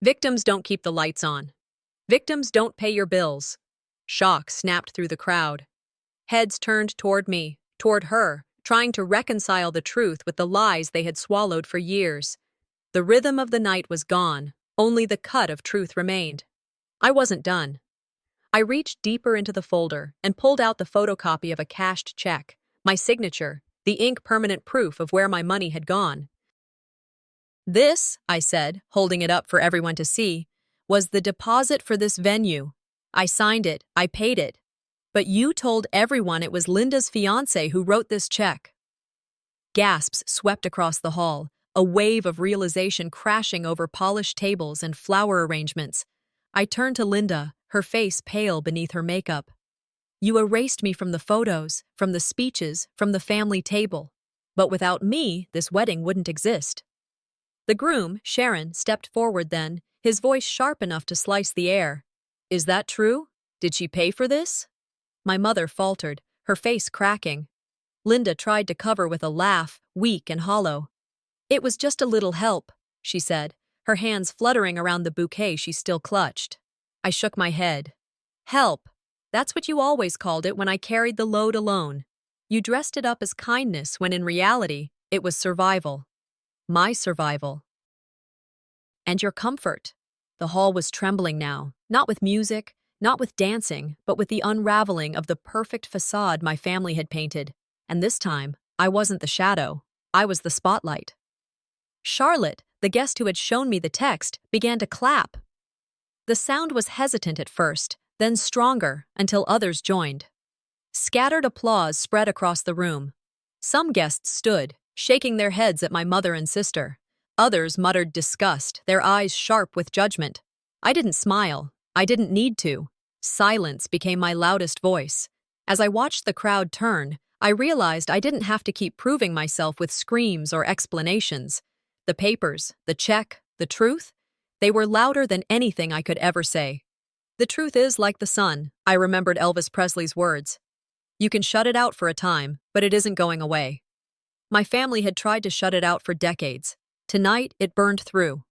"Victims don't keep the lights on. Victims don't pay your bills." Shock snapped through the crowd. Heads turned toward me, toward her, trying to reconcile the truth with the lies they had swallowed for years. The rhythm of the night was gone, only the cut of truth remained. I wasn't done. I reached deeper into the folder and pulled out the photocopy of a cashed check, my signature, the ink permanent proof of where my money had gone. "This," I said, holding it up for everyone to see, "was the deposit for this venue. I signed it, I paid it. But you told everyone it was Linda's fiancé who wrote this check." Gasps swept across the hall, a wave of realization crashing over polished tables and flower arrangements. I turned to Linda, her face pale beneath her makeup. "You erased me from the photos, from the speeches, from the family table. But without me, this wedding wouldn't exist." The groom, Sharon, stepped forward then, his voice sharp enough to slice the air. Is that true? Did she pay for this? My mother faltered, her face cracking. Linda tried to cover with a laugh, weak and hollow. It was just a little help, she said, her hands fluttering around the bouquet she still clutched. I shook my head. Help. That's what you always called it when I carried the load alone. You dressed it up as kindness when in reality, it was survival. My survival. And your comfort. The hall was trembling now, not with music, not with dancing, but with the unraveling of the perfect facade my family had painted. And this time, I wasn't the shadow. I was the spotlight. Charlotte, the guest who had shown me the text, began to clap. The sound was hesitant at first, then stronger until others joined. Scattered applause spread across the room. Some guests stood, shaking their heads at my mother and sister. Others muttered disgust, their eyes sharp with judgment. I didn't smile. I didn't need to. Silence became my loudest voice. As I watched the crowd turn, I realized I didn't have to keep proving myself with screams or explanations. The papers, the check, the truth, they were louder than anything I could ever say. The truth is like the sun, I remembered Elvis Presley's words. You can shut it out for a time, but it isn't going away. My family had tried to shut it out for decades. Tonight, it burned through.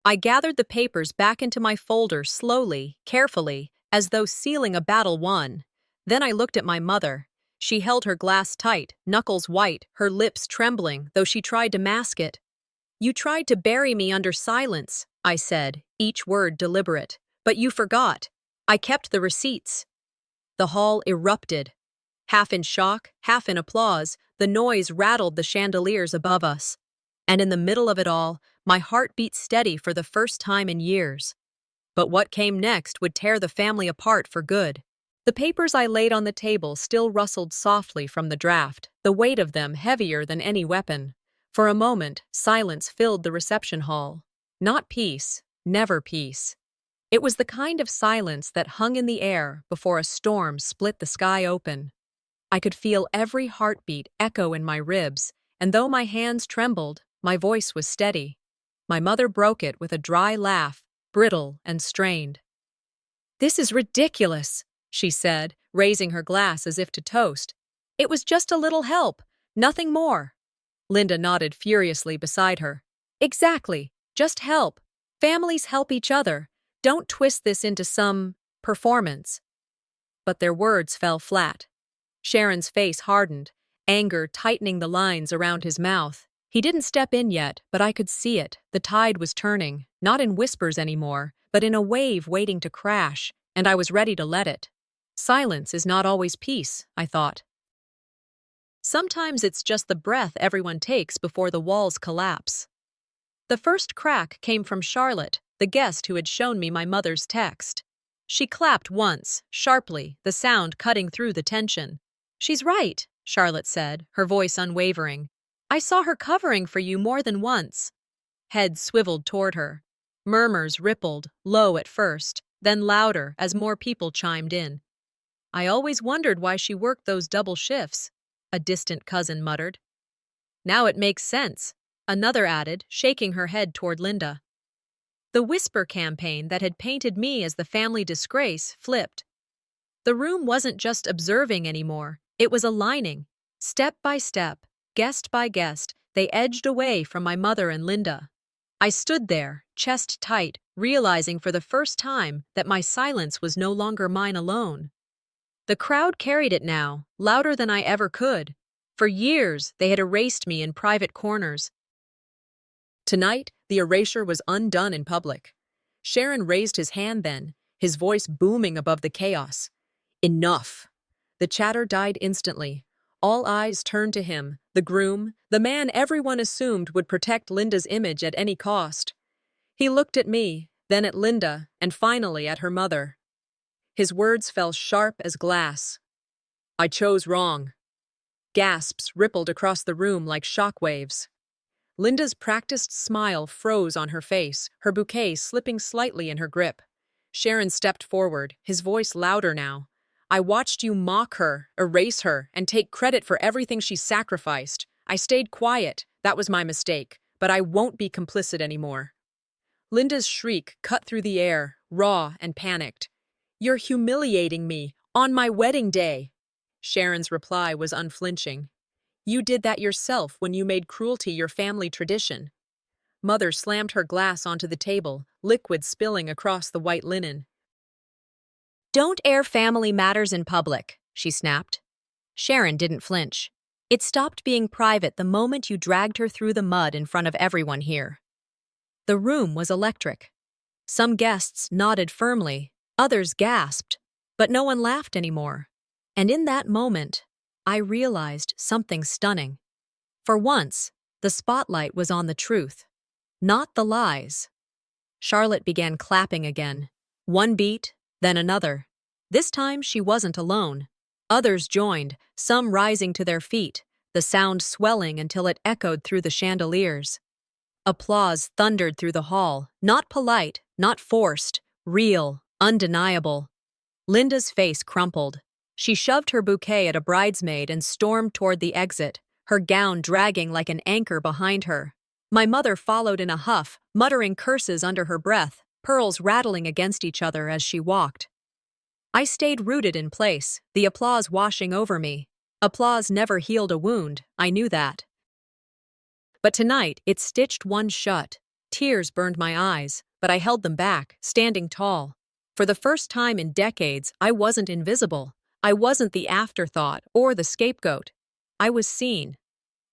I gathered the papers back into my folder slowly, carefully, as though sealing a battle won. Then I looked at my mother. She held her glass tight, knuckles white, her lips trembling, though she tried to mask it. You tried to bury me under silence, I said, each word deliberate. But you forgot. I kept the receipts. The hall erupted. Half in shock, half in applause, the noise rattled the chandeliers above us. And in the middle of it all, my heart beat steady for the first time in years. But what came next would tear the family apart for good. The papers I laid on the table still rustled softly from the draft, the weight of them heavier than any weapon. For a moment, silence filled the reception hall. Not peace, never peace. It was the kind of silence that hung in the air before a storm split the sky open. I could feel every heartbeat echo in my ribs, and though my hands trembled, my voice was steady. My mother broke it with a dry laugh, brittle and strained. "This is ridiculous," she said, raising her glass as if to toast. "It was just a little help, nothing more." Linda nodded furiously beside her. "Exactly, just help. Families help each other. Don't twist this into some performance." But their words fell flat. Sharon's face hardened, anger tightening the lines around his mouth. He didn't step in yet, but I could see it. The tide was turning, not in whispers anymore, but in a wave waiting to crash, and I was ready to let it. Silence is not always peace, I thought. Sometimes it's just the breath everyone takes before the walls collapse. The first crack came from Charlotte, the guest who had shown me my mother's text. She clapped once, sharply, the sound cutting through the tension. "She's right," Charlotte said, her voice unwavering. "I saw her covering for you more than once." Heads swiveled toward her. Murmurs rippled, low at first, then louder as more people chimed in. "I always wondered why she worked those double shifts," a distant cousin muttered. "Now it makes sense," another added, shaking her head toward Linda. The whisper campaign that had painted me as the family disgrace flipped. The room wasn't just observing anymore, it was aligning. Step by step, guest by guest, they edged away from my mother and Linda. I stood there, chest tight, realizing for the first time that my silence was no longer mine alone. The crowd carried it now, louder than I ever could. For years, they had erased me in private corners. Tonight, the erasure was undone in public. Sharon raised his hand then, his voice booming above the chaos. "Enough!" The chatter died instantly. All eyes turned to him, the groom, the man everyone assumed would protect Linda's image at any cost. He looked at me, then at Linda, and finally at her mother. His words fell sharp as glass. "I chose wrong." Gasps rippled across the room like shockwaves. Linda's practiced smile froze on her face, her bouquet slipping slightly in her grip. Sharon stepped forward, his voice louder now. "I watched you mock her, erase her, and take credit for everything she sacrificed. I stayed quiet, that was my mistake, but I won't be complicit anymore." Linda's shriek cut through the air, raw and panicked. "You're humiliating me on my wedding day." Sharon's reply was unflinching. "You did that yourself when you made cruelty your family tradition." Mother slammed her glass onto the table, liquid spilling across the white linen. "Don't air family matters in public," she snapped. Sharon didn't flinch. "It stopped being private the moment you dragged her through the mud in front of everyone here." The room was electric. Some guests nodded firmly, others gasped, but no one laughed anymore. And in that moment, I realized something stunning. For once, the spotlight was on the truth, not the lies. Charlotte began clapping again. One beat, then another. This time she wasn't alone. Others joined, some rising to their feet, the sound swelling until it echoed through the chandeliers. Applause thundered through the hall, not polite, not forced, real, undeniable. Linda's face crumpled. She shoved her bouquet at a bridesmaid and stormed toward the exit, her gown dragging like an anchor behind her. My mother followed in a huff, muttering curses under her breath, pearls rattling against each other as she walked. I stayed rooted in place, the applause washing over me. Applause never healed a wound, I knew that. But tonight, it stitched one shut. Tears burned my eyes, but I held them back, standing tall. For the first time in decades, I wasn't invisible. I wasn't the afterthought or the scapegoat. I was seen.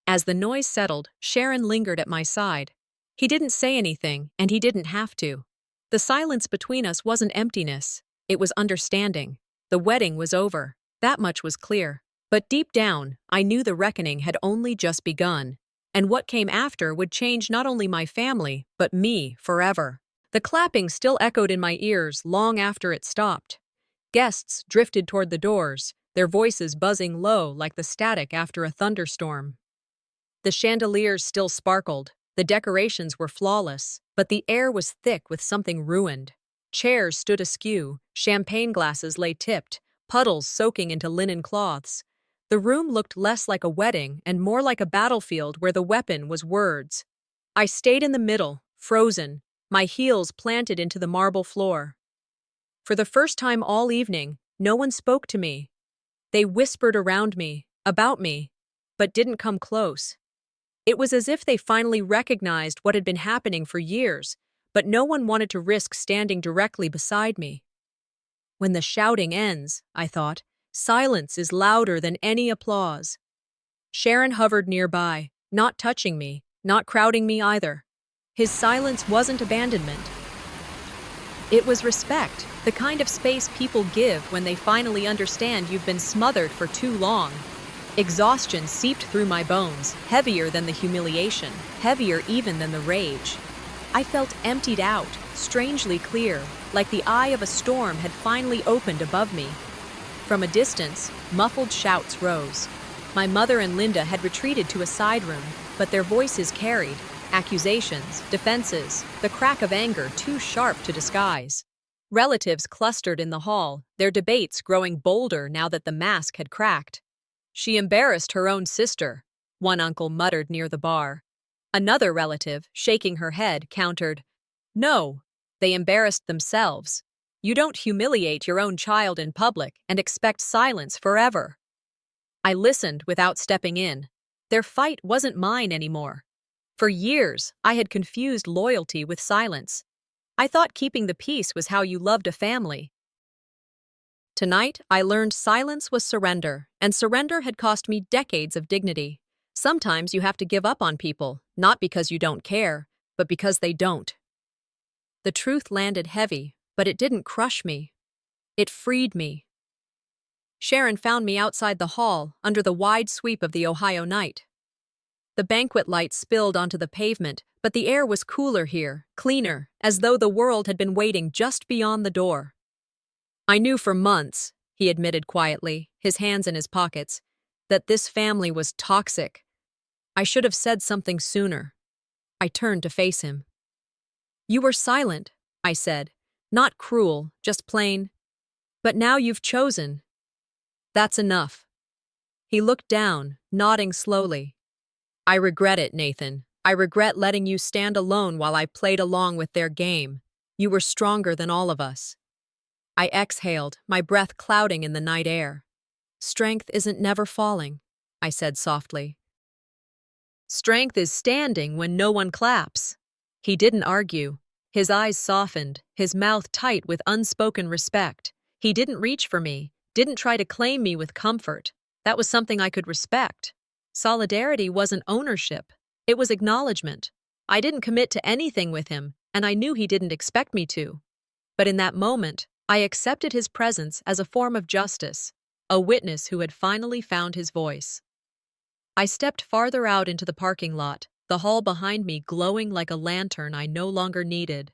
As the noise settled, Sharon lingered at my side. He didn't say anything, and he didn't have to. The silence between us wasn't emptiness. It was understanding. The wedding was over. That much was clear. But deep down, I knew the reckoning had only just begun. And what came after would change not only my family, but me forever. The clapping still echoed in my ears long after it stopped. Guests drifted toward the doors, their voices buzzing low like the static after a thunderstorm. The chandeliers still sparkled. The decorations were flawless, but the air was thick with something ruined. Chairs stood askew, champagne glasses lay tipped, puddles soaking into linen cloths. The room looked less like a wedding and more like a battlefield where the weapon was words. I stayed in the middle, frozen, my heels planted into the marble floor. For the first time all evening, no one spoke to me. They whispered around me, about me, but didn't come close. It was as if they finally recognized what had been happening for years, but no one wanted to risk standing directly beside me. When the shouting ends, I thought, silence is louder than any applause. Sharon hovered nearby, not touching me, not crowding me either. His silence wasn't abandonment. It was respect, the kind of space people give when they finally understand you've been smothered for too long. Exhaustion seeped through my bones, heavier than the humiliation, heavier even than the rage. I felt emptied out, strangely clear, like the eye of a storm had finally opened above me. From a distance, muffled shouts rose. My mother and Linda had retreated to a side room, but their voices carried accusations, defenses, the crack of anger too sharp to disguise. Relatives clustered in the hall, their debates growing bolder now that the mask had cracked. "She embarrassed her own sister," one uncle muttered near the bar. Another relative, shaking her head, countered, "No, they embarrassed themselves. You don't humiliate your own child in public and expect silence forever." I listened without stepping in. Their fight wasn't mine anymore. For years, I had confused loyalty with silence. I thought keeping the peace was how you loved a family. Tonight, I learned silence was surrender, and surrender had cost me decades of dignity. Sometimes you have to give up on people, not because you don't care, but because they don't. The truth landed heavy, but it didn't crush me. It freed me. Sharon found me outside the hall, under the wide sweep of the Ohio night. The banquet light spilled onto the pavement, but the air was cooler here, cleaner, as though the world had been waiting just beyond the door. "I knew for months," he admitted quietly, his hands in his pockets, "that this family was toxic. I should have said something sooner." I turned to face him. "You were silent," I said. "Not cruel, just plain. But now you've chosen. That's enough." He looked down, nodding slowly. "I regret it, Nathan. I regret letting you stand alone while I played along with their game. You were stronger than all of us. I exhaled, my breath clouding in the night air. Strength isn't never falling, I said softly. Strength is standing when no one claps. He didn't argue. His eyes softened, his mouth tight with unspoken respect. He didn't reach for me, didn't try to claim me with comfort. That was something I could respect. Solidarity wasn't ownership. It was acknowledgement. I didn't commit to anything with him, and I knew he didn't expect me to. But in that moment, I accepted his presence as a form of justice, a witness who had finally found his voice. I stepped farther out into the parking lot, the hall behind me glowing like a lantern I no longer needed.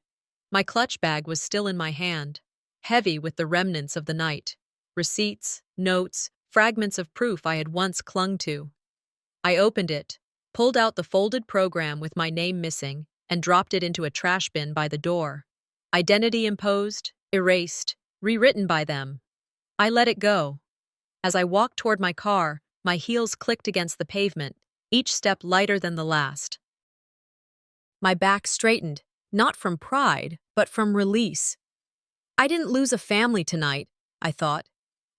My clutch bag was still in my hand, heavy with the remnants of the night. Receipts, notes, fragments of proof I had once clung to. I opened it, pulled out the folded program with my name missing, and dropped it into a trash bin by the door. Identity imposed, erased, rewritten by them. I let it go. As I walked toward my car, my heels clicked against the pavement, each step lighter than the last. My back straightened, not from pride, but from release. I didn't lose a family tonight, I thought.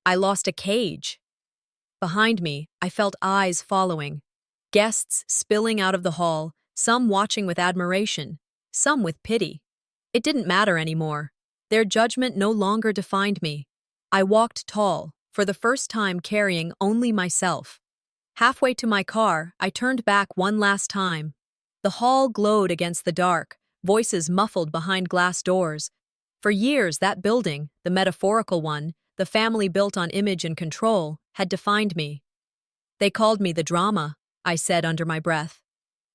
I lost a cage. Behind me, I felt eyes following. Guests spilling out of the hall, some watching with admiration, some with pity. It didn't matter anymore. Their judgment no longer defined me. I walked tall, for the first time carrying only myself. Halfway to my car, I turned back one last time. The hall glowed against the dark, voices muffled behind glass doors. For years, that building, the metaphorical one, the family built on image and control, had defined me. They called me the drama, I said under my breath.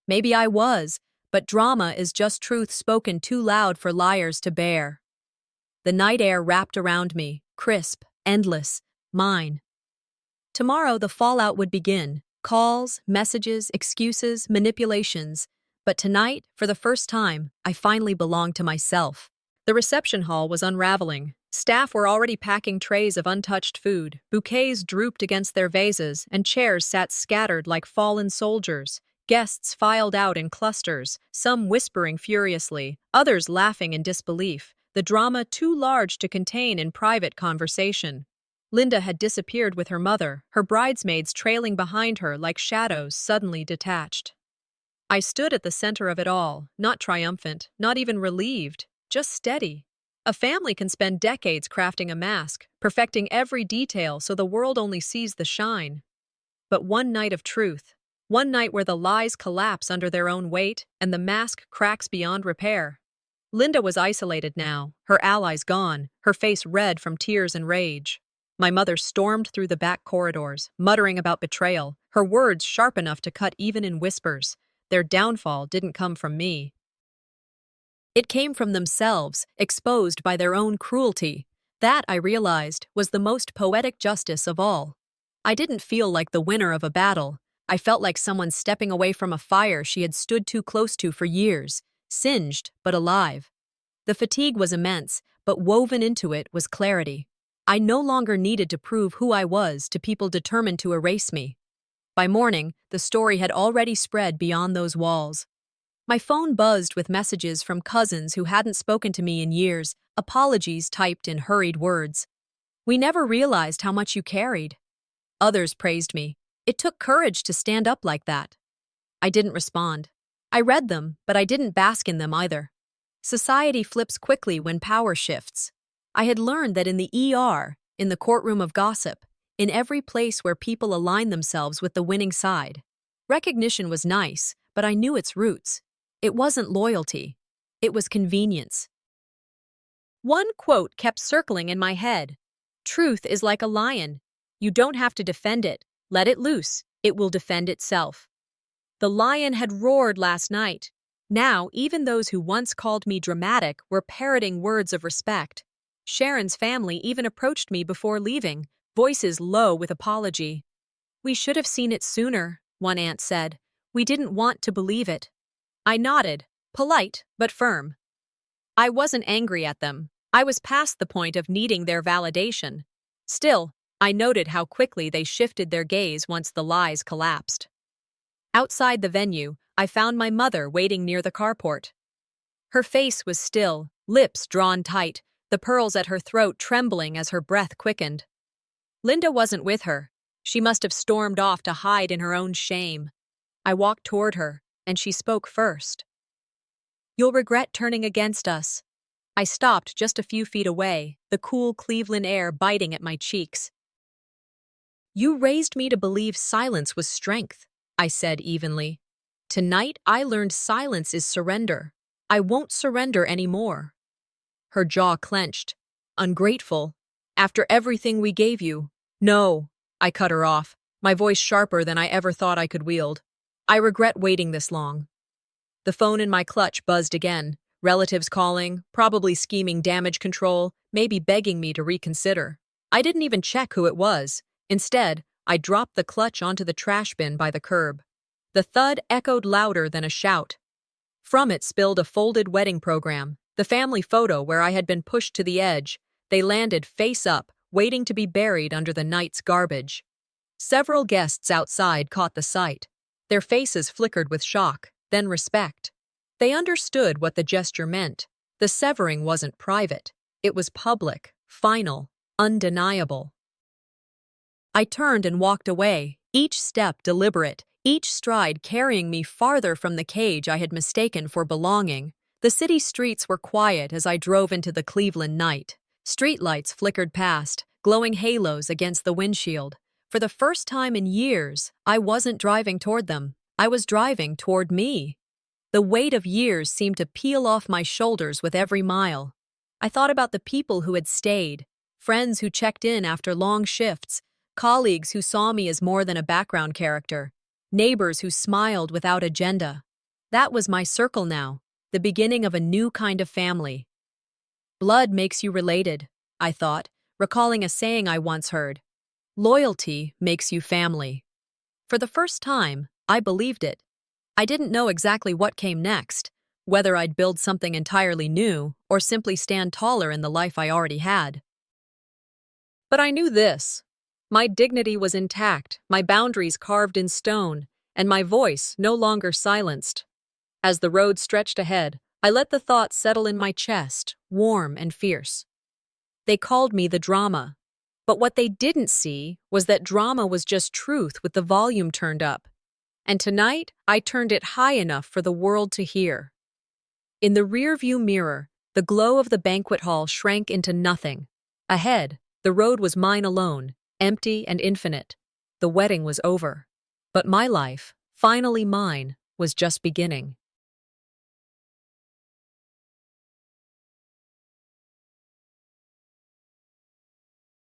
Maybe I was, but drama is just truth spoken too loud for liars to bear. The night air wrapped around me, crisp, endless, mine. Tomorrow the fallout would begin. Calls, messages, excuses, manipulations. But tonight, for the first time, I finally belonged to myself. The reception hall was unraveling. Staff were already packing trays of untouched food, bouquets drooped against their vases, and chairs sat scattered like fallen soldiers. Guests filed out in clusters, some whispering furiously, others laughing in disbelief, the drama too large to contain in private conversation. Linda had disappeared with her mother, her bridesmaids trailing behind her like shadows suddenly detached. I stood at the center of it all, not triumphant, not even relieved, just steady. A family can spend decades crafting a mask, perfecting every detail so the world only sees the shine. But one night of truth, one night where the lies collapse under their own weight and the mask cracks beyond repair. Linda was isolated now, her allies gone, her face red from tears and rage. My mother stormed through the back corridors, muttering about betrayal, her words sharp enough to cut even in whispers. Their downfall didn't come from me. It came from themselves, exposed by their own cruelty. That, I realized, was the most poetic justice of all. I didn't feel like the winner of a battle. I felt like someone stepping away from a fire she had stood too close to for years, singed but alive. The fatigue was immense, but woven into it was clarity. I no longer needed to prove who I was to people determined to erase me. By morning, the story had already spread beyond those walls. My phone buzzed with messages from cousins who hadn't spoken to me in years, apologies typed in hurried words. "We never realized how much you carried." Others praised me. It took courage to stand up like that. I didn't respond. I read them, but I didn't bask in them either. Society flips quickly when power shifts. I had learned that in the ER, in the courtroom of gossip, in every place where people align themselves with the winning side. Recognition was nice, but I knew its roots. It wasn't loyalty. It was convenience. One quote kept circling in my head. "Truth is like a lion. You don't have to defend it. Let it loose. It will defend itself." The lion had roared last night. Now, even those who once called me dramatic were parroting words of respect. Sharon's family even approached me before leaving, voices low with apology. "We should have seen it sooner," one aunt said. "We didn't want to believe it." I nodded, polite but firm. I wasn't angry at them. I was past the point of needing their validation. Still, I noted how quickly they shifted their gaze once the lies collapsed. Outside the venue, I found my mother waiting near the carport. Her face was still, lips drawn tight, the pearls at her throat trembling as her breath quickened. Linda wasn't with her. She must have stormed off to hide in her own shame. I walked toward her, and she spoke first. "You'll regret turning against us." I stopped just a few feet away, the cool Cleveland air biting at my cheeks. "You raised me to believe silence was strength," I said evenly. "Tonight I learned silence is surrender. I won't surrender anymore." Her jaw clenched. "Ungrateful. After everything we gave you." "No," I cut her off, my voice sharper than I ever thought I could wield. "I regret waiting this long." The phone in my clutch buzzed again. Relatives calling, probably scheming damage control, maybe begging me to reconsider. I didn't even check who it was. Instead, I dropped the clutch onto the trash bin by the curb. The thud echoed louder than a shout. From it spilled a folded wedding program, the family photo where I had been pushed to the edge. They landed face up, waiting to be buried under the night's garbage. Several guests outside caught the sight. Their faces flickered with shock, then respect. They understood what the gesture meant. The severing wasn't private. It was public, final, undeniable. I turned and walked away, each step deliberate, each stride carrying me farther from the cage I had mistaken for belonging. The city streets were quiet as I drove into the Cleveland night. Streetlights flickered past, glowing halos against the windshield. For the first time in years, I wasn't driving toward them. I was driving toward me. The weight of years seemed to peel off my shoulders with every mile. I thought about the people who had stayed, friends who checked in after long shifts, colleagues who saw me as more than a background character, neighbors who smiled without agenda. That was my circle now, the beginning of a new kind of family. Blood makes you related, I thought, recalling a saying I once heard. Loyalty makes you family. For the first time, I believed it. I didn't know exactly what came next, whether I'd build something entirely new or simply stand taller in the life I already had. But I knew this. My dignity was intact, my boundaries carved in stone, and my voice no longer silenced. As the road stretched ahead, I let the thoughts settle in my chest, warm and fierce. They called me the drama, but what they didn't see was that drama was just truth with the volume turned up. And tonight, I turned it high enough for the world to hear. In the rearview mirror, the glow of the banquet hall shrank into nothing. Ahead, the road was mine alone, empty and infinite. The wedding was over. But my life, finally mine, was just beginning.